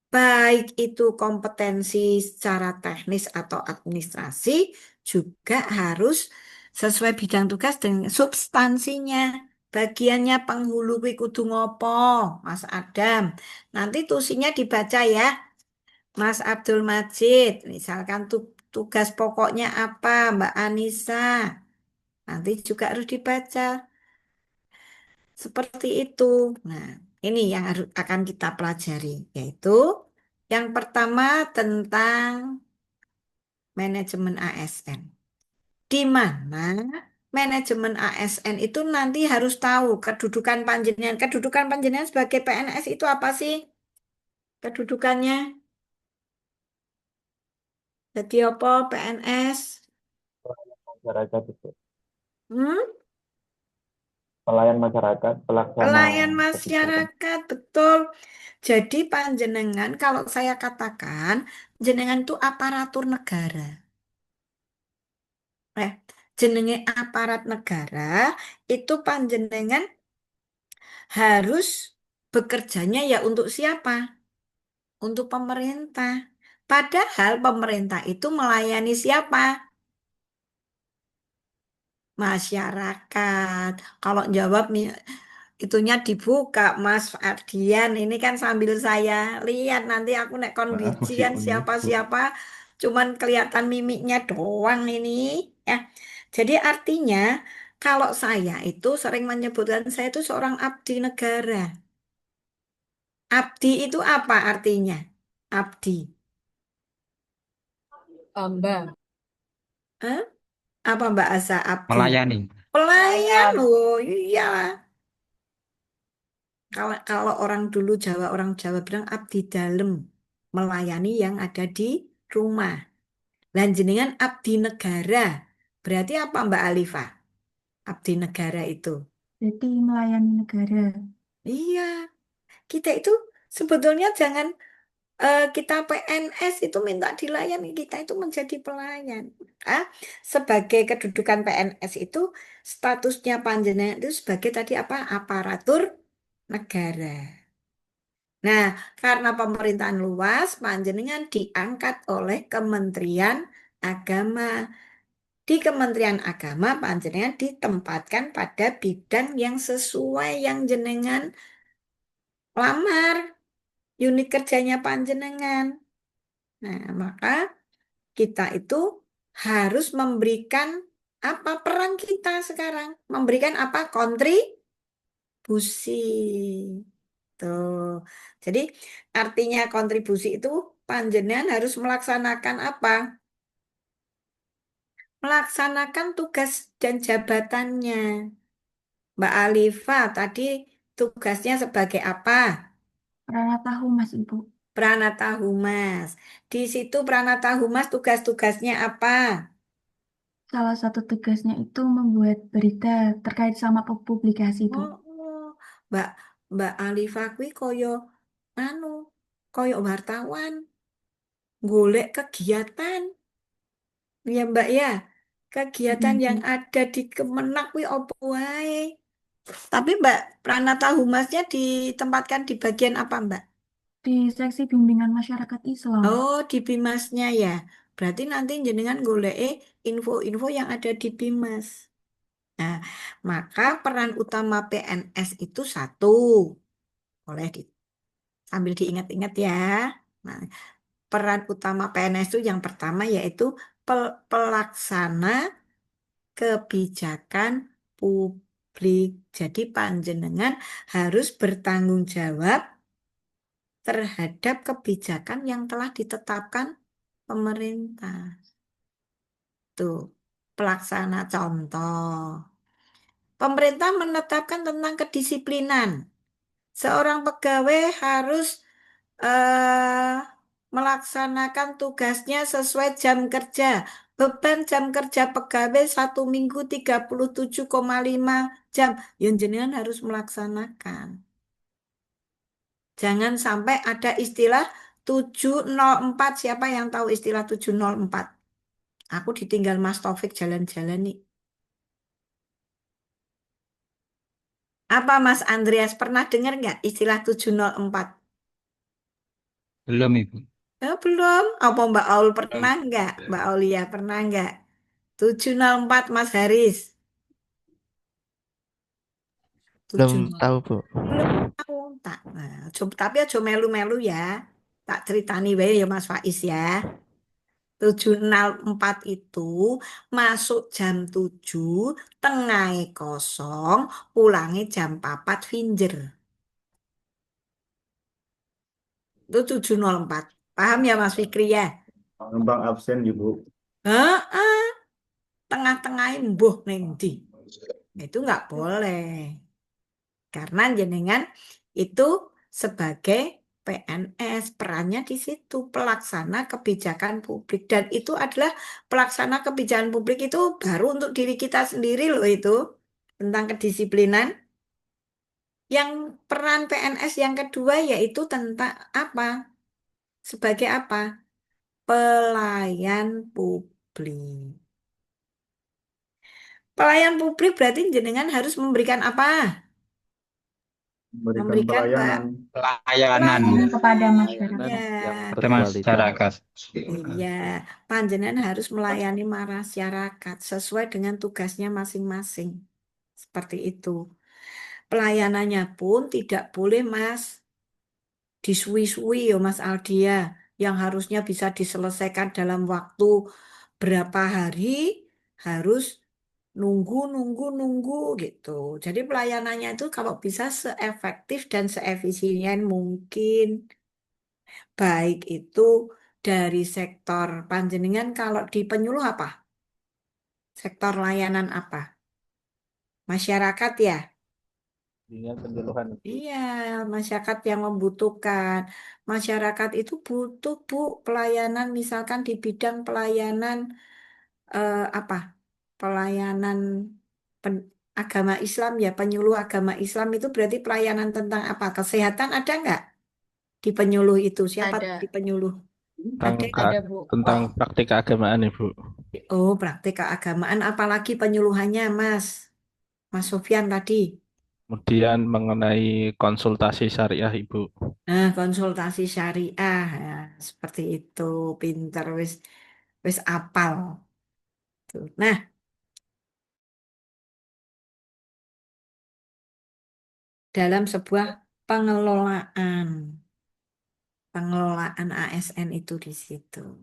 Baik itu kompetensi secara teknis atau administrasi, juga harus sesuai bidang tugas dan substansinya. Bagiannya penghulu kuwi kudu ngopo, Mas Adam. Nanti tusinya dibaca ya, Mas Abdul Majid. Misalkan tugas pokoknya apa, Mbak Anissa. Nanti juga harus dibaca. Seperti itu. Nah, ini yang harus akan kita pelajari, yaitu yang pertama tentang manajemen ASN. Di mana manajemen ASN itu nanti harus tahu kedudukan panjenengan. Kedudukan panjenengan sebagai PNS itu apa sih? Kedudukannya jadi apa PNS? Masyarakat itu. Hmm? Pelayan masyarakat, pelaksana Pelayan kebijakan. masyarakat, betul. Jadi panjenengan kalau saya katakan, jenengan itu aparatur negara. Jenenge aparat negara itu panjenengan harus bekerjanya ya untuk siapa? Untuk pemerintah. Padahal pemerintah itu melayani siapa? Masyarakat. Kalau jawab itunya dibuka Mas Ardian. Ini kan sambil saya lihat nanti aku nek kon Maaf, biji masih kan on mute, Bu. siapa-siapa cuman kelihatan mimiknya doang ini ya. Jadi artinya kalau saya itu sering menyebutkan saya itu seorang abdi negara. Abdi itu apa artinya? Abdi. Hamba. Hah? Apa Mbak Asa abdi? Melayani. Pelayan loh, iya. Kalau orang dulu orang Jawa bilang abdi dalem, melayani yang ada di rumah. Dan jenengan abdi negara. Berarti apa Mbak Alifa? Abdi negara itu. Jadi melayani negara. Iya, kita itu sebetulnya jangan kita PNS itu minta dilayani, kita itu menjadi pelayan. Sebagai kedudukan PNS itu statusnya panjenengan itu sebagai tadi apa? Aparatur negara. Nah, karena pemerintahan luas, panjenengan diangkat oleh Kementerian Agama. Di Kementerian Agama, panjenengan ditempatkan pada bidang yang sesuai yang jenengan lamar, unit kerjanya panjenengan. Nah, maka kita itu harus memberikan apa peran kita sekarang? Memberikan apa? Kontribusi. Tuh. Jadi artinya kontribusi itu panjenengan harus melaksanakan apa? Melaksanakan tugas dan jabatannya. Mbak Alifa tadi tugasnya sebagai apa? Pranata Humas, Ibu. Pranata Humas. Di situ Pranata Humas tugas-tugasnya apa? Salah satu tugasnya itu membuat berita terkait sama publikasi, Bu. Oh, Mbak Mbak Alifa kuwi anu koyo wartawan golek kegiatan ya Mbak ya kegiatan yang ada di Kemenak kuwi opo wae. Tapi Mbak Pranata Humasnya ditempatkan di bagian apa Mbak? Di seksi bimbingan masyarakat Islam. Oh, di Bimasnya ya. Berarti nanti jenengan golek info-info yang ada di Bimas. Nah, maka peran utama PNS itu satu. Boleh sambil diingat-ingat ya. Nah, peran utama PNS itu yang pertama yaitu pelaksana kebijakan publik. publik. Jadi panjenengan harus bertanggung jawab terhadap kebijakan yang telah ditetapkan pemerintah. Tuh, pelaksana contoh. Pemerintah menetapkan tentang kedisiplinan. Seorang pegawai harus melaksanakan tugasnya sesuai jam kerja. Beban jam kerja pegawai 1 minggu 37,5 jam. Yang jenengan harus melaksanakan. Jangan sampai ada istilah 704. Siapa yang tahu istilah 704? Aku ditinggal Mas Taufik jalan-jalan nih. Apa Mas Andreas pernah dengar nggak istilah 704? Belum, Ibu. Belum. Apa Mbak Aul pernah Belum. nggak? Mbak Aulia pernah nggak? 704 Mas Haris. Belum 704. tahu, Bu. Belum tahu. Tak. Nah, tapi aja melu-melu ya. Tak ceritani wae ya Mas Faiz ya. 704 itu masuk jam 7, tengah kosong, pulangnya jam 4 finjer. Itu 704. Paham ya Mas Fikri ya? Pengembang absen ya, Bu. Heeh. Tengah-tengah mbuh ning ndi. Itu nggak boleh. Karena jenengan itu sebagai PNS, perannya di situ pelaksana kebijakan publik, dan itu adalah pelaksana kebijakan publik itu baru untuk diri kita sendiri loh, itu tentang kedisiplinan. Yang peran PNS yang kedua yaitu tentang apa? Sebagai apa? Pelayan publik. Pelayan publik berarti jenengan harus memberikan apa? Memberikan Memberikan pelayanan. Pelayanan kepada Pelayanan masyarakat. Ya, yang ke berkualitas. masyarakat. iya, panjenengan harus melayani masyarakat sesuai dengan tugasnya masing-masing. Seperti itu. Pelayanannya pun tidak boleh Mas disui-sui ya Mas Aldia, yang harusnya bisa diselesaikan dalam waktu berapa hari, harus nunggu gitu. Jadi pelayanannya itu kalau bisa seefektif dan seefisien mungkin. Baik itu dari sektor panjenengan, kalau di penyuluh apa? Sektor layanan apa? Masyarakat ya? Dengan penyuluhan. Iya, masyarakat yang membutuhkan. Masyarakat itu butuh, Bu, pelayanan, misalkan di bidang pelayanan apa? Pelayanan agama Islam ya, penyuluh agama Islam itu berarti pelayanan tentang apa? Kesehatan ada nggak di penyuluh itu? Siapa Ada. di penyuluh? Tentang, Ada. Ada, Bu. tentang praktik keagamaan, Ibu. Oh, praktik keagamaan, apalagi penyuluhannya, Mas Sofyan tadi. Kemudian mengenai konsultasi syariah, Ibu. Nah, konsultasi syariah, ya, seperti itu, pinter, wis apal. Tuh. Nah, dalam sebuah pengelolaan ASN itu di situ.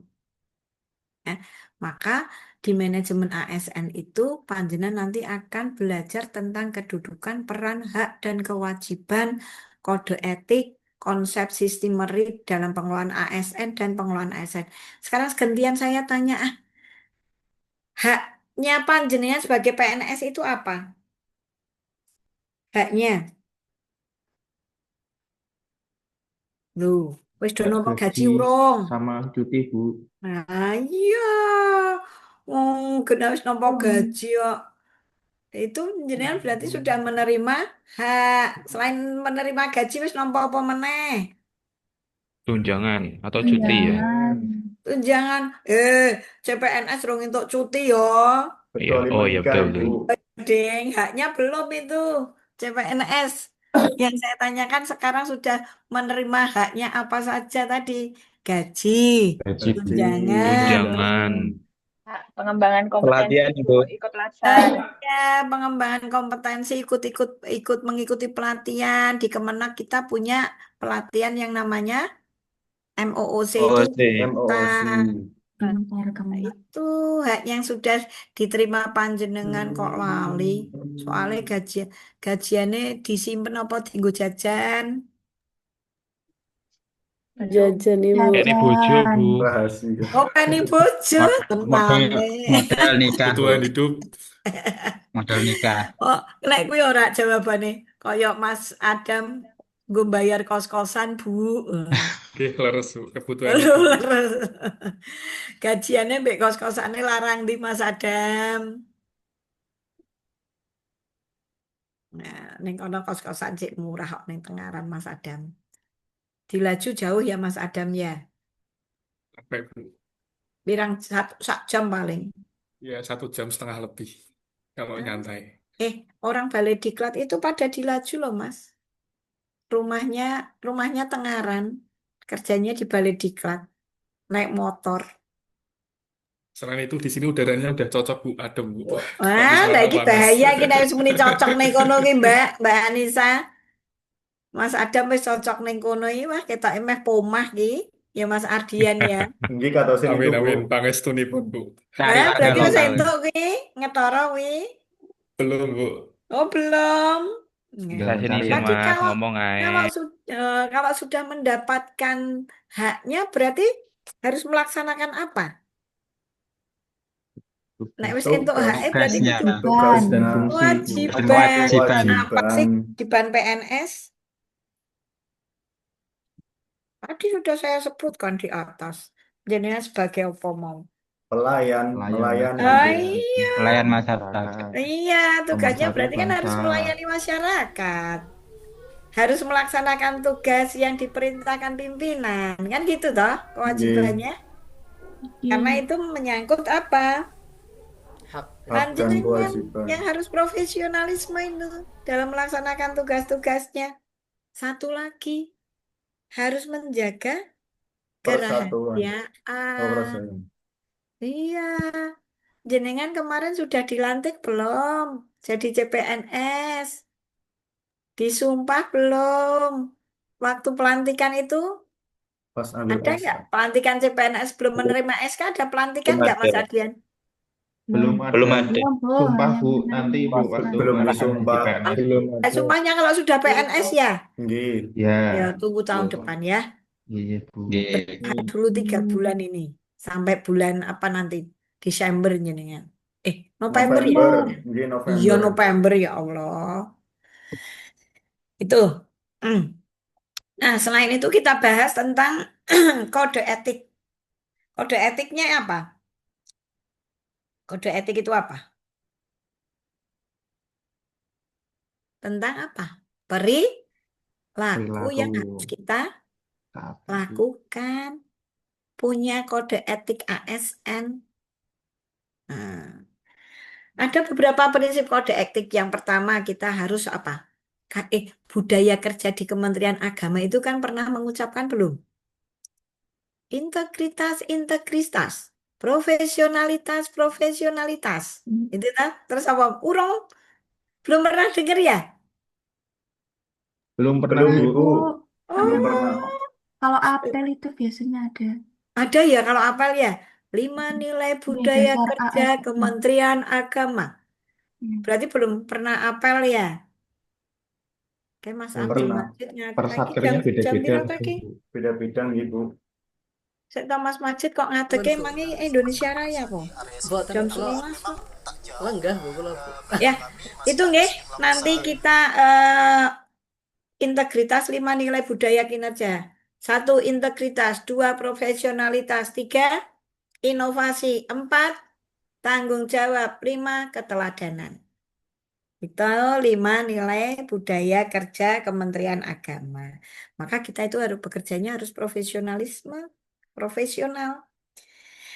Ya, maka di manajemen ASN itu panjenengan nanti akan belajar tentang kedudukan, peran, hak, dan kewajiban, kode etik, konsep sistemerik dalam pengelolaan ASN dan pengelolaan ASN. Sekarang gantian saya tanya, haknya panjenengan sebagai PNS itu apa? Haknya, loh, wis do nampa gaji Gaji urung. sama cuti, Bu. Nah, iya. Kena wis nampa gaji kok. Itu jenengan berarti sudah menerima hak. Selain menerima gaji wis nampa apa meneh? Tunjangan atau cuti ya? Tunjangan. CPNS rong entuk cuti yo. Iya. Kecuali Oh ya menikah, betul. Ibu. Ding, haknya belum itu. CPNS. Yang saya tanyakan sekarang sudah menerima haknya apa saja tadi? Gaji, Gaji, Bu. tunjangan, Tunjangan. Pengembangan kompetensi, Pelatihan, Bu, Bu. ikut latsar. ya, pengembangan kompetensi, ikut mengikuti pelatihan di Kemenak. Kita punya pelatihan yang namanya MOOC itu OOC. kita. Kantor Nah, Kemenak. itu hak yang sudah diterima panjenengan kok lali. Soalnya gajiannya disimpen apa dienggo jajan? Jajan Ibu. Ini bojo, Bu. Rahasia. Oh, penny bojo, Modal tenang. nikah, Bu. Kebutuhan hidup. Modal nikah. Oh, nek kuwi ora jawabane. Kaya Mas Adam nggo bayar kos-kosan, Bu. Oke, leres, Bu. Kebutuhan hidup. Leres. Gajiannya mbek kos-kosannya larang di Mas Adam. Nah, ning kono kos-kosan cek murah kok ning Tengaran Mas Adam. Dilaju jauh ya Mas Adam ya. Sampai, Bu. Pirang sak jam paling. Ya, 1,5 jam lebih. Kalau nyantai. Orang Balai Diklat itu pada dilaju loh Mas. Rumahnya Tengaran. Kerjanya di Balai Diklat. Naik motor. Selain itu, di sini udaranya udah cocok, Bu. Adem, Bu. Nggak Wah, bisa lah iki panas. bahaya kita wis muni cocok ning kono ki, Mbak Anissa. Mas Adam wis cocok ning kono iki, wah ketoke meh pomah ki. Ya Mas Ardian ya. Nggih katosin itu, Amin, Bu. amin. Pangestunipun, Bu. Cari Nah, warga berarti wis lokal. entuk ki, ngetara wi. Belum, Bu. Oh, belum. Saya sini sih, Berarti Mas. Ngomong aja. kalau sudah mendapatkan haknya berarti harus melaksanakan apa? Nek wis entuk haknya berarti Tugasnya. kudu Tugas dan fungsi, Bu. kewajiban. Apa sih Kewajiban. kewajiban PNS? Tadi sudah saya sebutkan di atas. Jadinya sebagai apa mau? Melayani. Iya. Pelayan masyarakat. Iya, tugasnya Pemersatu berarti kan harus bangsa. melayani masyarakat. Harus melaksanakan tugas yang diperintahkan pimpinan. Kan gitu toh kewajibannya? Karena itu menyangkut apa? Hak. Hak dan Panjenengan kewajiban. yang harus profesionalisme itu dalam melaksanakan tugas-tugasnya. Satu lagi, harus menjaga Persatuan. kerahasiaan. Persatuan. Iya, jenengan kemarin sudah dilantik belum? Jadi CPNS. Disumpah belum? Waktu pelantikan itu Pas ambil ada nggak pelantikan CPNS belum menerima SK? Ada pelantikan nggak Mas Adrian? Belum ada. Sumpah, Bu. Nanti, Bu, waktu belum pelantikan disumpah. CPNS. Sumpahnya kalau sudah PNS ya? Nggih. Ya. Ya, tunggu tahun depan ya. Iya, Bu. Bertahan dulu 3 bulan ini. Sampai bulan apa nanti? Desember jenengan. November ya? Nggih, November. Iya, November ya Allah. Itu. Nah, selain itu kita bahas tentang kode etik. Kode etiknya apa? Kode etik itu apa? Tentang apa? Perilaku yang harus kita lakukan. Punya kode etik ASN. Nah, ada beberapa prinsip kode etik. Yang pertama kita harus apa? Budaya kerja di Kementerian Agama itu kan pernah mengucapkan belum? Integritas. Profesionalitas. Itu kan? Terus apa? Urung? Belum pernah dengar ya? Belum pernah, Belum, Bu. Bu. Belum pernah. Kalau apel itu biasanya ada. Ada ya kalau apel ya. 5 nilai budaya Dasar kerja ASN. Kementerian Agama. Berarti belum pernah apel ya? Kayak Mas Belum Abdul pernah. Majid ngatain Persatkernya jam beda-beda, piro Bu. tadi? Beda-beda nggih, Bu. Saya tahu Mas Majid kok ngadeke mangi Indonesia Raya kok. Jam 11 kok. Lenggah, Bu, kalau, Bu. Ya, itu nggih. Nanti kita integritas 5 nilai budaya kinerja. 1 integritas, 2 profesionalitas, 3 inovasi, 4 tanggung jawab, 5 keteladanan. Itu 5 nilai budaya kerja Kementerian Agama. Maka kita itu bekerjanya harus profesional.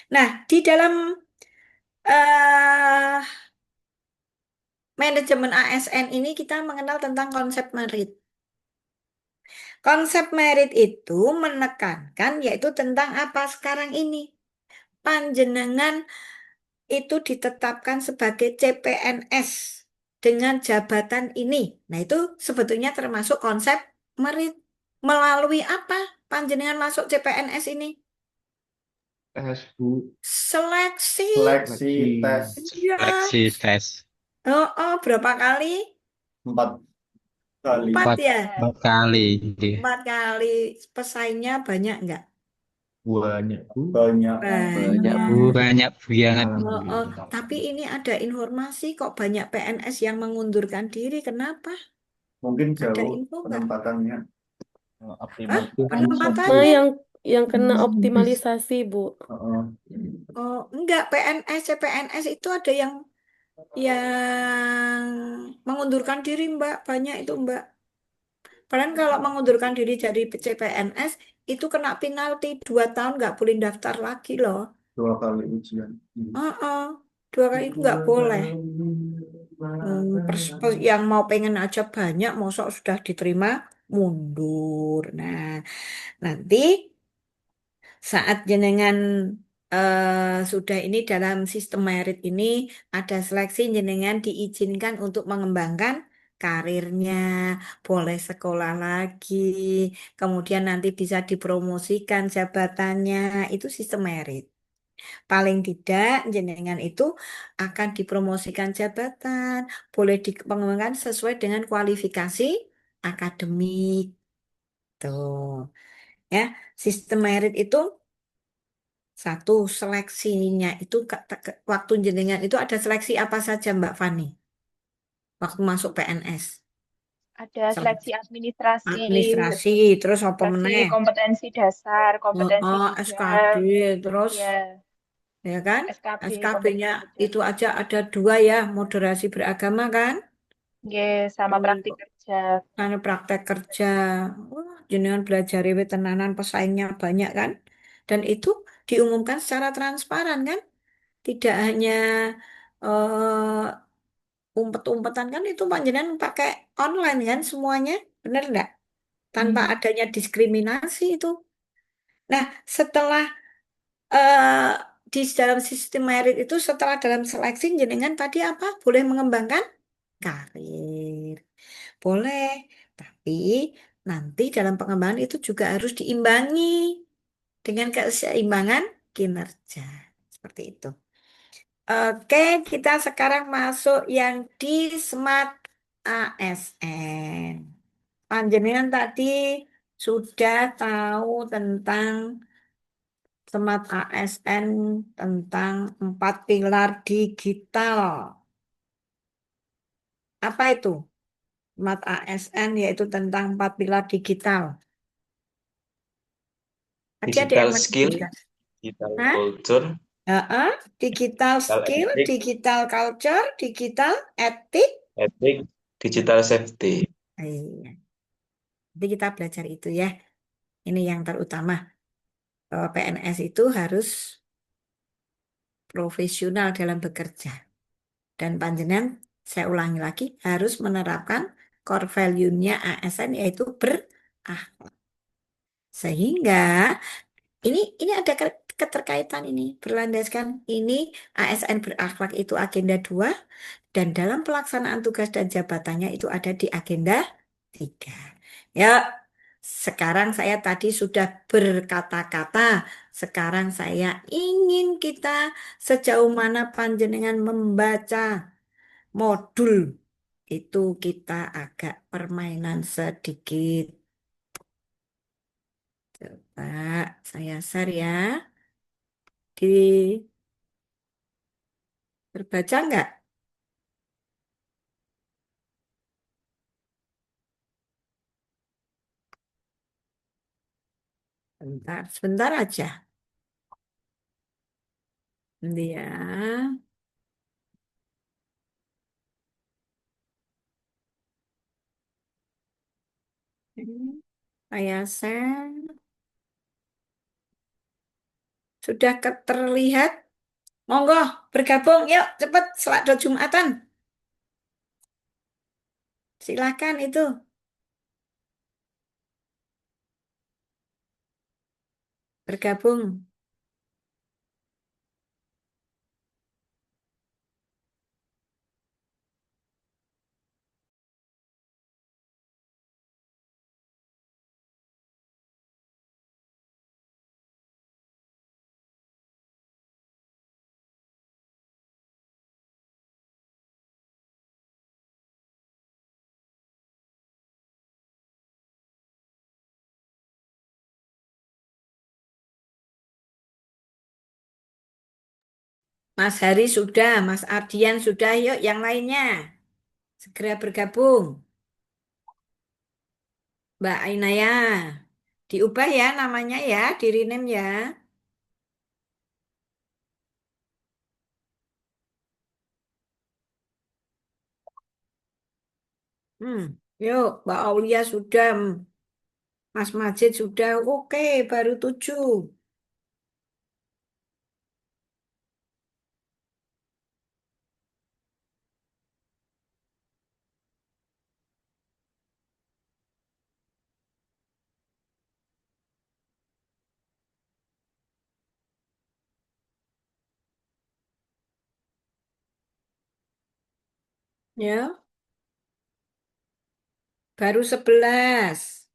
Nah, di dalam manajemen ASN ini kita mengenal tentang konsep merit. Konsep merit itu menekankan yaitu tentang apa sekarang ini. Panjenengan itu ditetapkan sebagai CPNS dengan jabatan ini. Nah, itu sebetulnya termasuk konsep merit. Melalui apa panjenengan masuk CPNS ini? Tes, Bu. Seleksi. Seleksi tes. Ya. Seleksi tes. Oh, oh, berapa kali? 4 kali. 4 Empat, ya? empat kali. Iya. 4 kali. Pesaingnya banyak nggak? Banyak, Bu. Banyak. Banyak Bu, Banyak. banyak banget. Oh, oh. Alhamdulillah. Tapi ini ada informasi kok banyak PNS yang mengundurkan diri. Kenapa? Mungkin Ada jauh info nggak? penempatannya. Hah? Optimalisasi. Penempatannya? yang kena optimalisasi, Bu. Heeh. Oh, enggak. PNS, CPNS itu ada yang mengundurkan diri, Mbak. Banyak itu, Mbak. Padahal kalau mengundurkan diri dari CPNS itu kena penalti 2 tahun nggak boleh daftar lagi loh. 2 kali ujian. Oh, 2 kali itu nggak boleh. Yang mau pengen aja banyak, mosok sudah diterima mundur. Nah, nanti saat jenengan sudah ini dalam sistem merit ini ada seleksi jenengan diizinkan untuk mengembangkan karirnya, boleh sekolah lagi, kemudian nanti bisa dipromosikan jabatannya, itu sistem merit. Paling tidak jenengan itu akan dipromosikan jabatan, boleh dikembangkan sesuai dengan kualifikasi akademik. Tuh, ya. Sistem merit itu satu seleksinya itu waktu jenengan itu ada seleksi apa saja Mbak Fani waktu masuk PNS? Ada seleksi administrasi, Administrasi, terus apa seleksi meneh? kompetensi dasar, kompetensi SKD, bidang, terus ya, ya kan? SKB, SKB-nya kompetensi bidang. itu aja ada 2 ya, moderasi beragama kan? Ya, sama praktik kerja. Karena praktek kerja. Wah, jenengan belajar tenanan pesaingnya banyak kan? Dan itu diumumkan secara transparan kan? Tidak hanya umpet-umpetan kan itu panjenengan pakai online kan semuanya, bener nggak? Tanpa adanya diskriminasi itu. Nah, setelah eh, di dalam sistem merit itu setelah dalam seleksi jenengan tadi apa? Boleh mengembangkan karir. Boleh, tapi nanti dalam pengembangan itu juga harus diimbangi dengan keseimbangan kinerja. Seperti itu. Oke, kita sekarang masuk yang di Smart ASN. Panjenengan tadi sudah tahu tentang Smart ASN, tentang 4 pilar digital. Apa itu? Smart ASN yaitu tentang 4 pilar digital. Adik-adik Digital yang masih skill, juga. digital Hah? culture, Digital digital skill, ethic, digital culture, digital etik. digital safety. Iya. Jadi kita belajar itu ya. Ini yang terutama. Bahwa PNS itu harus profesional dalam bekerja. Dan panjenengan, saya ulangi lagi, harus menerapkan core value-nya ASN yaitu berakhlak. Sehingga ini ada keterkaitan ini, berlandaskan ini ASN berakhlak itu agenda 2 dan dalam pelaksanaan tugas dan jabatannya itu ada di agenda 3. Ya, sekarang saya tadi sudah berkata-kata, sekarang saya ingin kita sejauh mana panjenengan membaca modul itu kita agak permainan sedikit. Coba saya share ya. Terbaca nggak? Bentar, sebentar aja. Nanti ya. Saya share. Sudah terlihat? Monggo, bergabung. Yuk, cepet. Selak Jumatan. Silakan itu. Bergabung. Mas Hari sudah, Mas Ardian sudah, yuk yang lainnya. Segera bergabung. Mbak Ainaya, diubah ya namanya ya, di rename ya. Hmm, yuk, Mbak Aulia sudah, Mas Majid sudah, oke, baru 7. Ya, baru 11.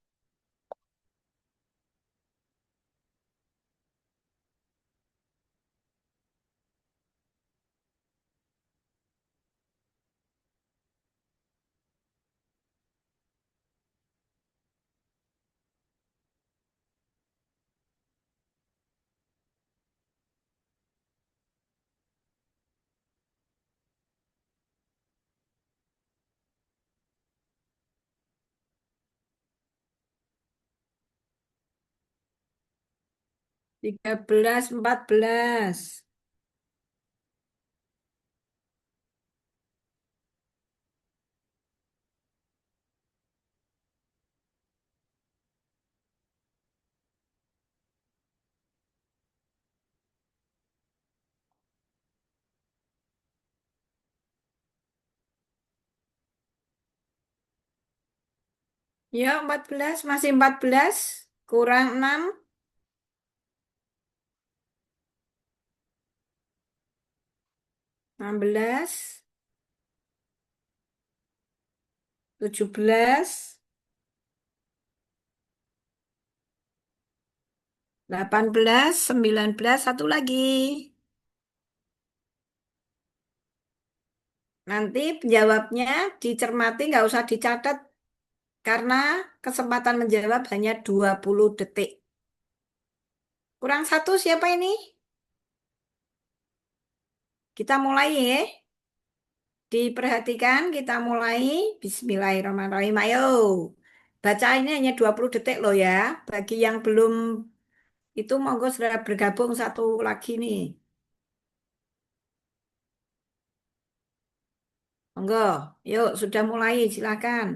Tiga belas, 14. Ya, 14, masih 14. Kurang 6, 16, 17, 18, 19, satu lagi. Nanti jawabnya dicermati, nggak usah dicatat, karena kesempatan menjawab hanya 20 detik. Kurang satu siapa ini? Kita mulai ya. Diperhatikan, kita mulai. Bismillahirrahmanirrahim. Ayo. Baca ini hanya 20 detik loh ya. Bagi yang belum itu monggo sudah bergabung satu lagi nih. Monggo. Yuk, sudah mulai. Silakan.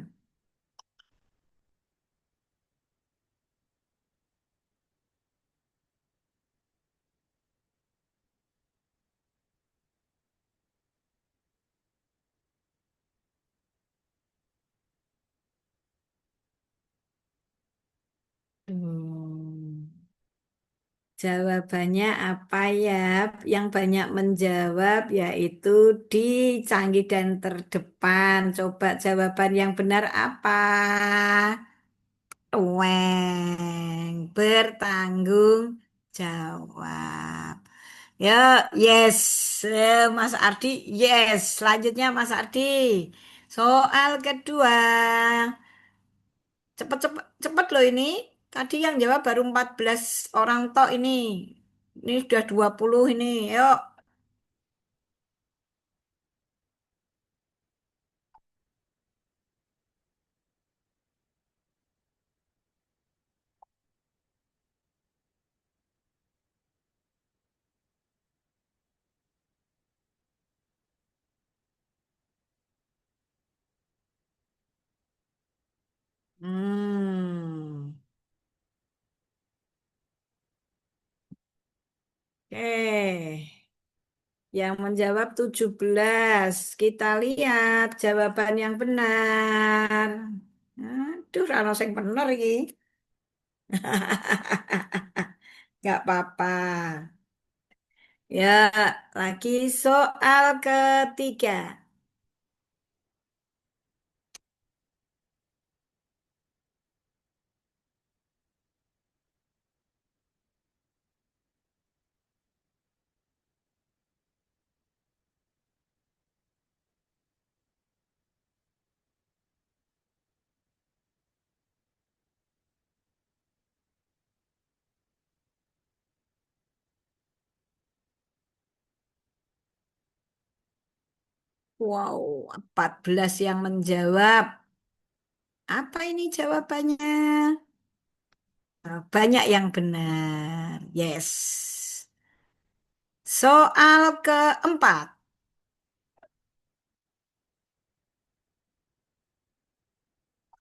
Hmm. Jawabannya apa ya? Yang banyak menjawab yaitu di canggih dan terdepan. Coba jawaban yang benar apa? Weng, bertanggung jawab. Ya, yes. Mas Ardi, yes. Selanjutnya Mas Ardi. Soal kedua. Cepet-cepet cepet loh ini. Tadi yang jawab baru 14 orang tok ini. Ini sudah 20 ini. Yuk. Hmm. Oke. Yang menjawab 17. Kita lihat jawaban yang benar. Aduh, rano sing bener iki. Gak apa-apa. Ya, lagi soal ketiga. Wow, 14 yang menjawab. Apa ini jawabannya? Banyak yang benar. Yes. Soal keempat.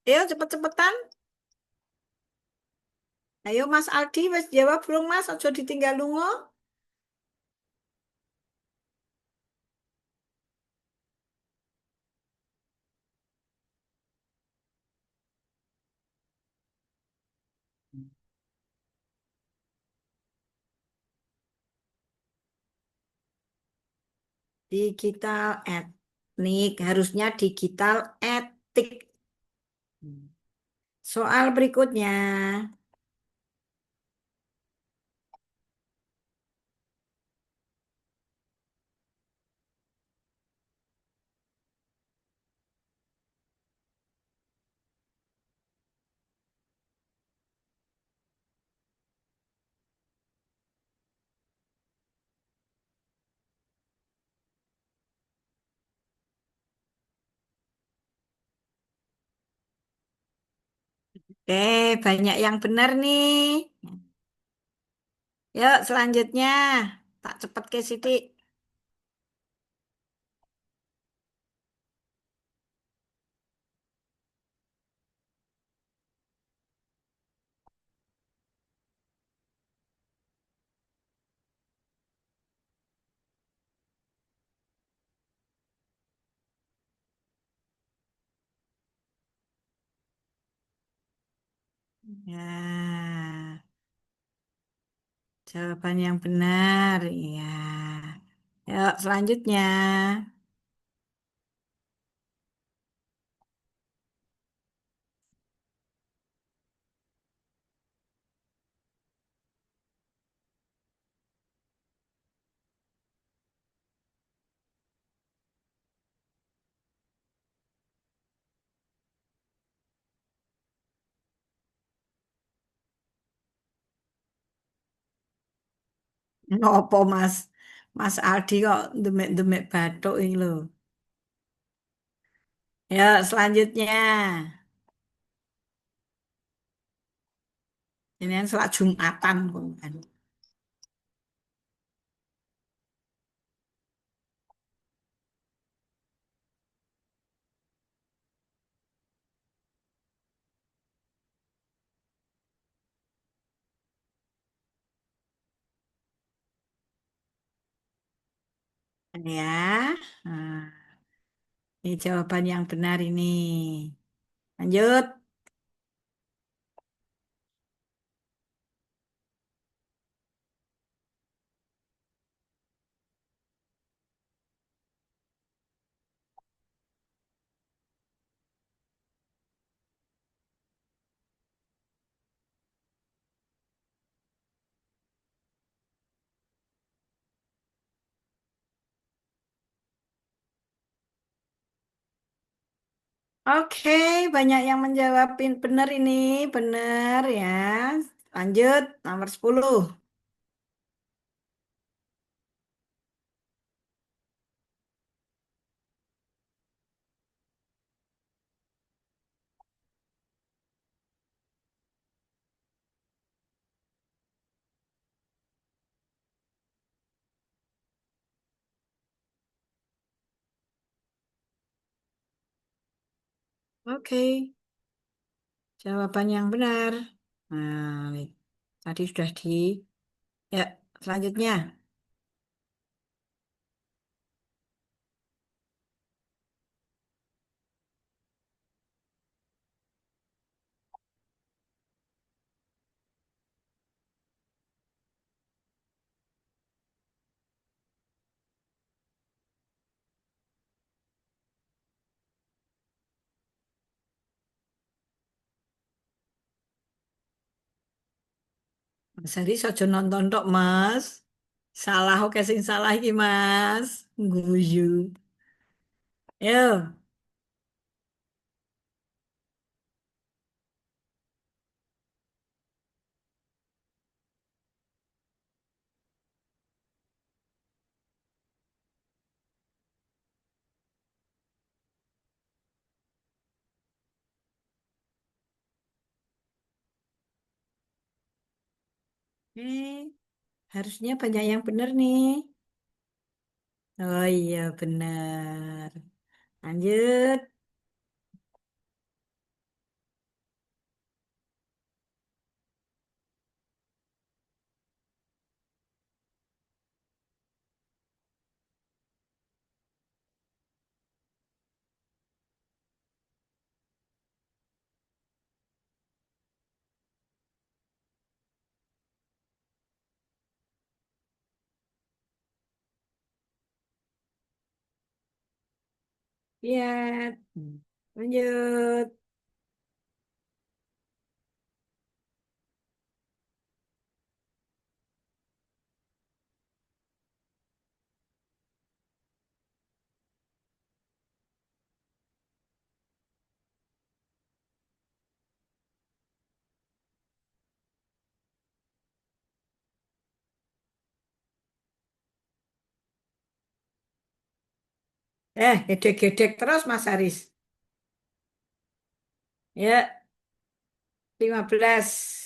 Ayo cepet-cepetan. Ayo Mas Aldi, wis jawab belum Mas? Ojo ditinggal lungo. Digital etnik, harusnya digital etik. Soal berikutnya. Banyak yang benar nih. Yuk, selanjutnya. Tak cepet ke Siti. Ya, jawaban yang benar. Ya. Yuk, selanjutnya. Ngopo Mas? Mas Aldi kok demek-demek batuk ini loh. Ya, selanjutnya. Ini kan sholat Jumatan, kan. Ya. Nah, ini jawaban yang benar ini. Lanjut. Oke, banyak yang menjawabin benar ini. Benar ya. Lanjut, nomor 10. Oke, jawaban yang benar. Nah, ini. Tadi sudah di... Ya, selanjutnya. Mas Ari saja nonton tok, Mas. Salah oke sing salah iki, Mas. Guyu. Yo. Harusnya banyak yang benar nih. Oh iya benar. Lanjut. Lihat. Lanjut. Gedek-gedek terus Mas Haris. Ya, 15.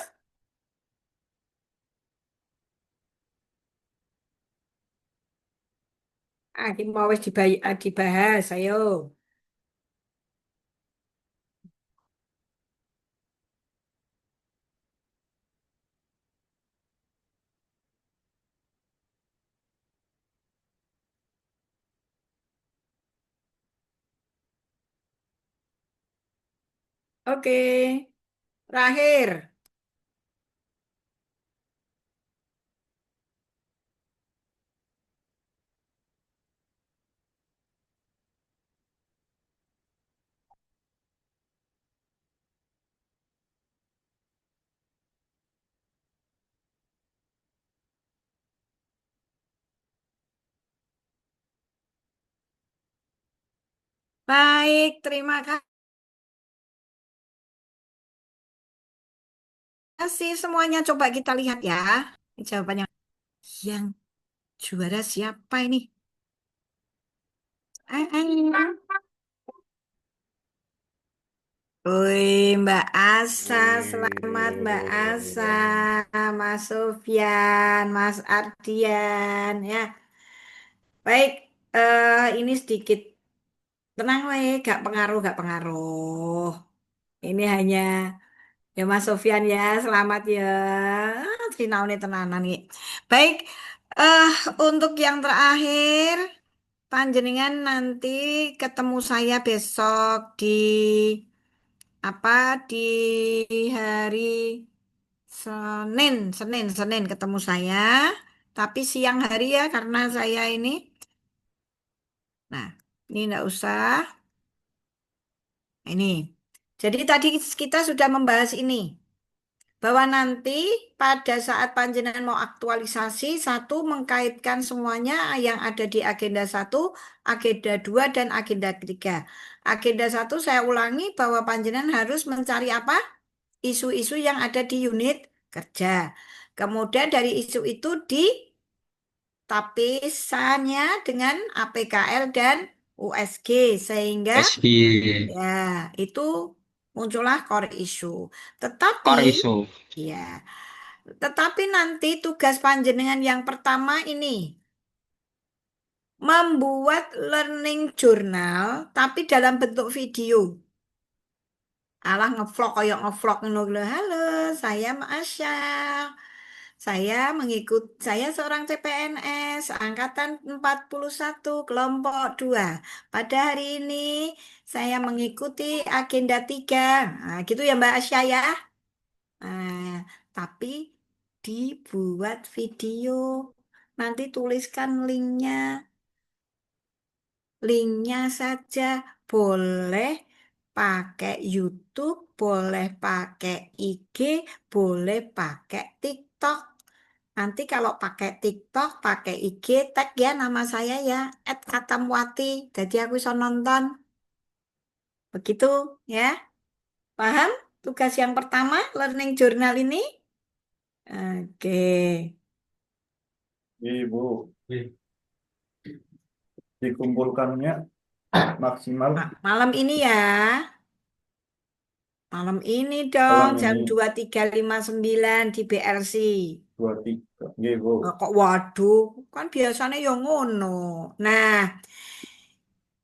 Iki mau wis dibahas, ayo. Oke, terakhir. Baik, terima kasih semuanya. Coba kita lihat ya. Ini jawabannya. Yang juara siapa ini? Wih, Mbak Asa, selamat Mbak Asa, Mas Sofyan, Mas Ardian, ya. Baik, ini sedikit tenang, weh, gak pengaruh, gak pengaruh. Ini hanya ya Mas Sofyan ya, selamat ya. Final nih tenanan nih. Baik, eh untuk yang terakhir, panjenengan nanti ketemu saya besok di apa di hari Senin ketemu saya. Tapi siang hari ya karena saya ini. Nah, ini enggak usah. Ini. Jadi tadi kita sudah membahas ini. Bahwa nanti pada saat panjenengan mau aktualisasi, satu mengkaitkan semuanya yang ada di agenda satu, agenda 2, dan agenda 3. Agenda satu saya ulangi bahwa panjenengan harus mencari apa? Isu-isu yang ada di unit kerja. Kemudian dari isu itu ditapisahnya dengan APKL dan USG sehingga SG, ya itu muncullah core issue. Tetapi core issue. ya, tetapi nanti tugas panjenengan yang pertama ini membuat learning journal tapi dalam bentuk video. Alah ngevlog kayak ngevlog ngono lho. Halo, saya Asya. Saya seorang CPNS angkatan 41 kelompok 2. Pada hari ini saya mengikuti agenda 3. Nah, gitu ya Mbak Asya ya. Nah, tapi dibuat video. Nanti tuliskan linknya. Linknya saja boleh pakai YouTube, boleh pakai IG, boleh pakai TikTok. Nanti kalau pakai TikTok, pakai IG, tag ya nama saya ya, @katamwati. Jadi aku bisa nonton. Begitu ya. Paham? Tugas yang pertama, learning journal ini? Oke. Ibu, dikumpulkannya maksimal Malam ini ya. Malam ini malam dong, jam ini. 23.59 di BRC. 2, 3. Nggih, Bu. Kok waduh, kan biasanya yang ngono. Nah,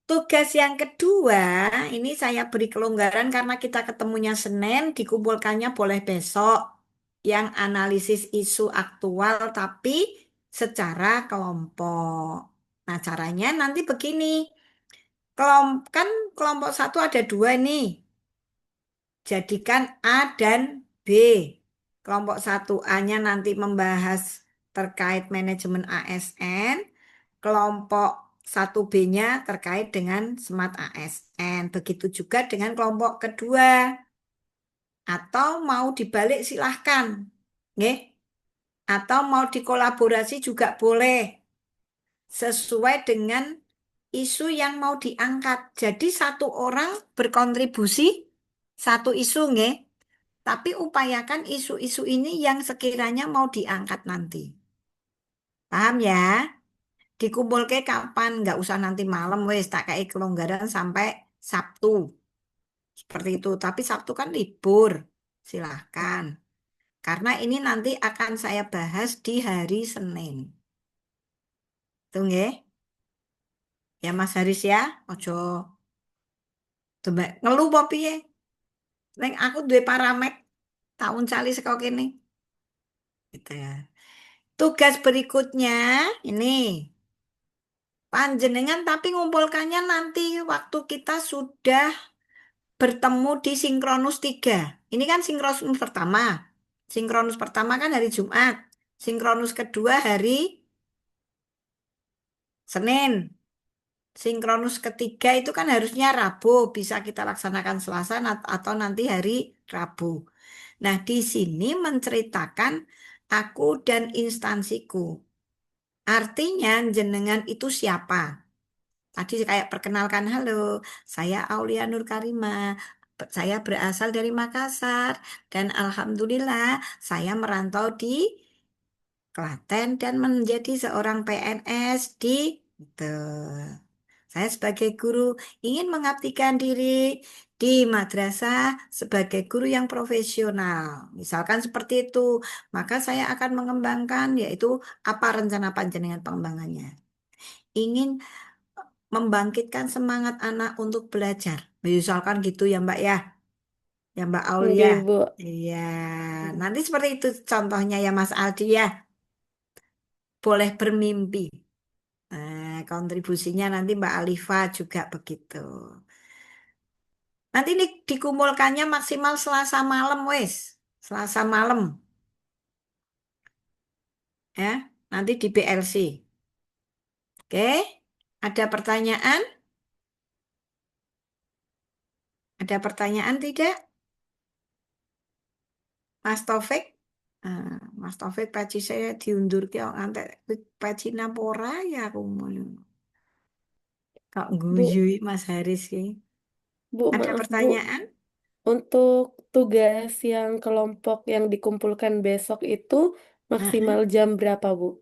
tugas yang kedua, ini saya beri kelonggaran karena kita ketemunya Senin, dikumpulkannya boleh besok. Yang analisis isu aktual tapi secara kelompok. Nah, caranya nanti begini. Kan kelompok 1 ada 2 nih. Jadikan A dan B. Kelompok 1A-nya nanti membahas terkait manajemen ASN. Kelompok 1B-nya terkait dengan Smart ASN. Begitu juga dengan kelompok kedua. Atau mau dibalik silahkan. Nggih. Atau mau dikolaborasi juga boleh. Sesuai dengan isu yang mau diangkat. Jadi satu orang berkontribusi satu isu, nggih. Tapi upayakan isu-isu ini yang sekiranya mau diangkat nanti. Paham ya? Dikumpul ke kapan? Nggak usah nanti malam, wes tak kayak kelonggaran sampai Sabtu. Seperti itu. Tapi Sabtu kan libur. Silahkan. Karena ini nanti akan saya bahas di hari Senin. Tunggu ya. Ya Mas Haris ya. Ojo. Ngeluh apa piye? Neng aku duwe paramek. Tahun cali saka kene. Gitu ya. Tugas berikutnya ini. Panjenengan tapi ngumpulkannya nanti waktu kita sudah bertemu di sinkronus 3. Ini kan sinkronus pertama. Sinkronus pertama kan hari Jumat. Sinkronus kedua hari Senin. Sinkronus ketiga itu kan harusnya Rabu. Bisa kita laksanakan Selasa atau nanti hari Rabu. Nah, di sini menceritakan aku dan instansiku. Artinya jenengan itu siapa? Tadi kayak perkenalkan, halo, saya Aulia Nur Karima. Saya berasal dari Makassar. Dan Alhamdulillah saya merantau di Klaten dan menjadi seorang PNS di gitu. Saya sebagai guru ingin mengabdikan diri di madrasah sebagai guru yang profesional. Misalkan seperti itu, maka saya akan mengembangkan yaitu apa rencana panjenengan pengembangannya. Ingin membangkitkan semangat anak untuk belajar. Misalkan gitu ya Mbak ya. Ya Mbak Aulia. Nggih, Bu. Iya, nanti seperti itu contohnya ya Mas Aldi ya. Boleh bermimpi. Nah, kontribusinya nanti Mbak Alifa juga begitu. Nanti ini dikumpulkannya maksimal Selasa malam wes. Selasa malam. Ya, nanti di BLC. Oke, ada pertanyaan? Ada pertanyaan tidak? Mas Taufik? Mas Taufik paci saya diundur ke nanti paci napora ya aku mau. Kok Bu, guyui Mas Haris sih? Bu, Ada maaf, Bu. pertanyaan? Untuk tugas yang kelompok yang dikumpulkan besok itu maksimal jam berapa, Bu?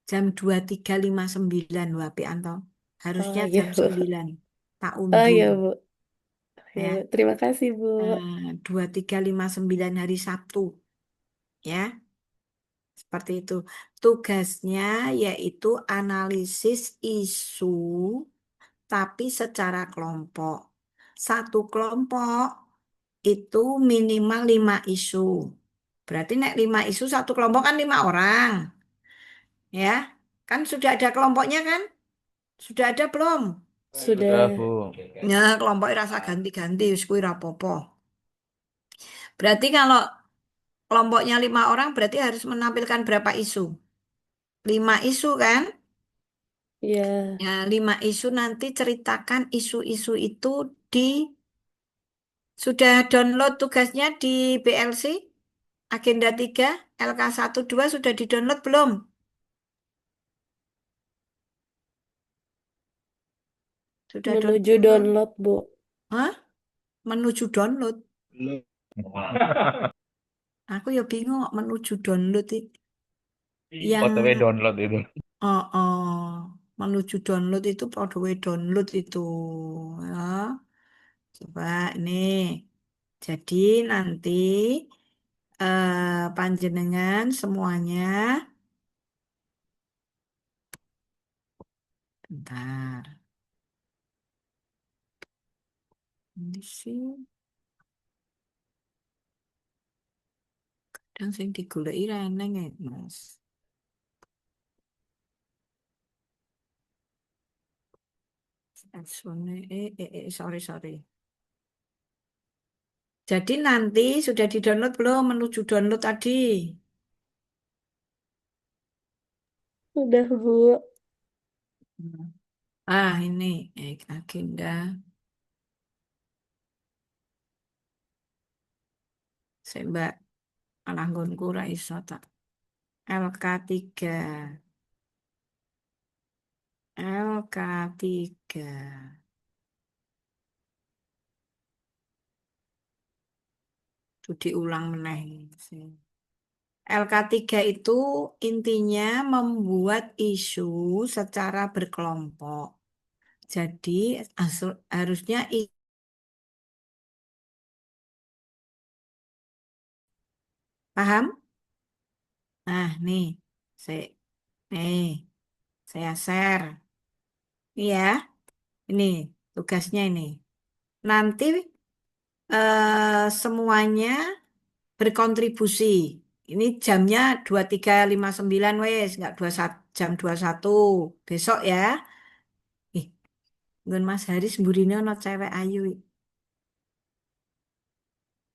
Jam 23.59 Wapi Anto. Harusnya Oh, iya, jam Bu. 9. Tak Oh, iya, undur. Bu. Ya, Ya. Bu. Terima kasih, Bu. 2359 hari Sabtu. Ya, seperti itu. Tugasnya yaitu analisis isu tapi secara kelompok. Satu kelompok itu minimal 5 isu. Berarti nek 5 isu satu kelompok kan 5 orang. Ya, kan sudah ada kelompoknya kan? Sudah ada belum? Sudah. Bu. Ya, kelompok rasa ganti-ganti, wis kuwi rapopo. Berarti kalau kelompoknya 5 orang berarti harus menampilkan berapa isu? 5 isu kan? Iya. Ya, 5 isu nanti ceritakan isu-isu itu di sudah download tugasnya di BLC? Agenda 3, LK12 sudah di-download belum? Sudah Menuju download, Bu. Hah? Menuju download. Aku ya bingung kok menuju download itu. Yang OTW download itu. menuju download itu produk download itu. Ya. Coba ini. Jadi nanti panjenengan semuanya. Bentar. Ini sih kadang sing digoleki ra eneng ya, Mas. Sorry. Jadi nanti sudah di-download belum menuju download tadi? Udah, Bu. Ini agenda. Saya Mbak malah nggonku ra iso tak. LK3. LK3. Itu diulang meneh. LK3 itu intinya membuat isu secara berkelompok. Jadi harusnya paham? Nah, saya saya share. Iya, ini tugasnya ini. Nanti semuanya berkontribusi. Ini jamnya 23.59 wes, nggak 21, jam 21. Besok ya. Nggon Mas Haris mburine ana cewek ayu.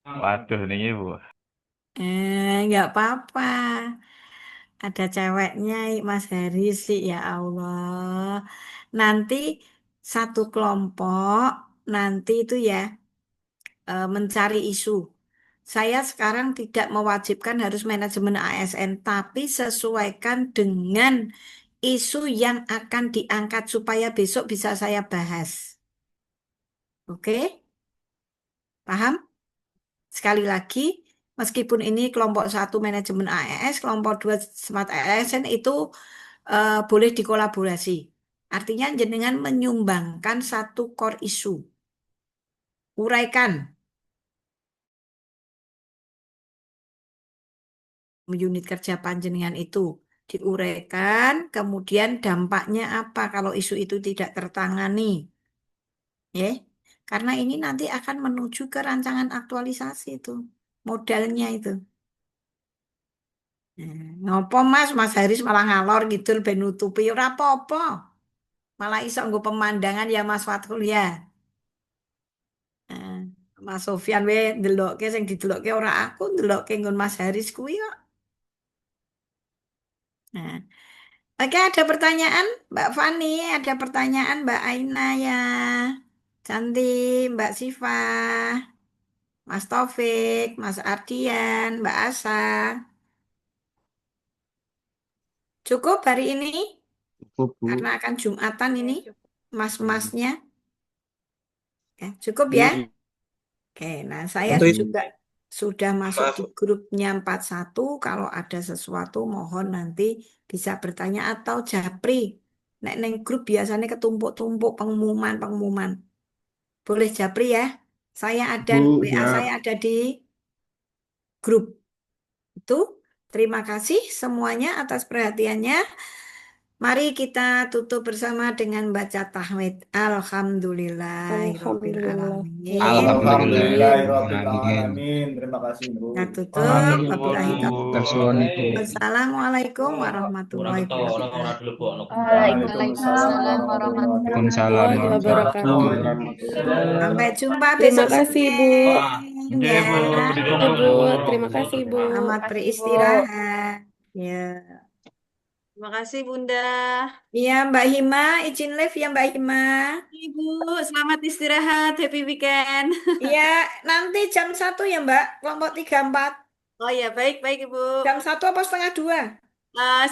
Waduh, nih Bu. Nggak apa-apa. Ada ceweknya Mas Haris sih ya Allah. Nanti satu kelompok nanti itu ya mencari isu. Saya sekarang tidak mewajibkan harus manajemen ASN, tapi sesuaikan dengan isu yang akan diangkat supaya besok bisa saya bahas. Oke? Paham? Sekali lagi, meskipun ini kelompok 1 manajemen AES, kelompok 2 smart ASN itu boleh dikolaborasi. Artinya jenengan menyumbangkan satu core isu. Uraikan unit kerja panjenengan itu. Diuraikan, kemudian dampaknya apa kalau isu itu tidak tertangani. Ya, karena ini nanti akan menuju ke rancangan aktualisasi itu. Modalnya itu. Ngopo Mas Haris malah ngalor gitu ben nutupi ora apa-apa. Malah iso nggo pemandangan ya Mas Fathul ya. Mas Sofyan we ndelokke sing didelokke ora aku, ndelokke nggon Mas Haris kuwi kok. Nah. Oke, ada pertanyaan Mbak Fani, ada pertanyaan Mbak Aina ya. Cantik, Mbak Siva, Mas Taufik, Mas Ardian, Mbak Asa. Cukup hari ini? Cukup, Bu. Karena akan Jumatan ini, mas-masnya. Cukup ya? Oke, nah saya juga sudah masuk di grupnya 41. Kalau ada sesuatu mohon nanti bisa bertanya atau japri. Nek neng grup biasanya ketumpuk-tumpuk pengumuman. Boleh japri ya. Saya ada Bu, WA siap. saya ada di grup. Itu terima kasih semuanya atas perhatiannya. Mari kita tutup bersama dengan baca tahmid. Alhamdulillahirabbil alamin. Alhamdulillahirabbil alamin. Terima kasih, Bu. Kita tutup. Wabillahi taufiq. Assalamualaikum warahmatullahi wabarakatuh. Waalaikumsalam warahmatullahi wabarakatuh. Sampai jumpa Terima besok kasih, Bu. Senin, ya. Ibu, terima kasih, Bu. Selamat beristirahat. Ya. Terima kasih Bunda. Iya, Mbak Hima, izin live ya Mbak Hima. Ibu, selamat istirahat, happy weekend. Iya, nanti jam 1 ya Mbak, kelompok 34. Oh ya, baik Ibu. Jam 1 apa setengah 2?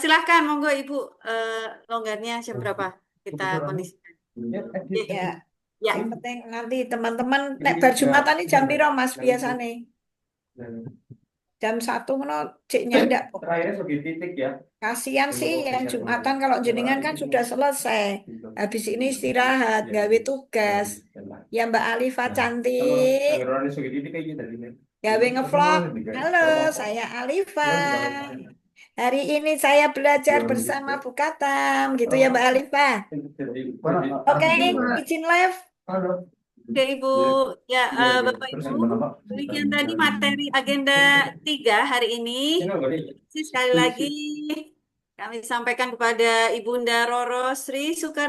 Silahkan, monggo Ibu, longgarnya jam berapa? Kita kondisikan. Ya. Yang penting nanti teman-teman nek bar Jumatan ini jam piro Mas biasane? Jam 1 ngono cek nyandak. Terakhirnya sebagai titik ya. Kasihan sih yang Jumatan kalau jenengan kan sudah selesai. Habis ini istirahat, gawe tugas. Ya Mbak Alifa cantik. gawe ngevlog. Halo, saya Alifa. Hari ini saya belajar bersama Bu Katam, gitu ya Mbak Alifa. Oke, izin live. Oke Ibu, ya Bapak Ibu, demikian tadi materi agenda 3 hari ini. Sekali lagi kami sampaikan kepada Ibunda Roro Sri Soekarno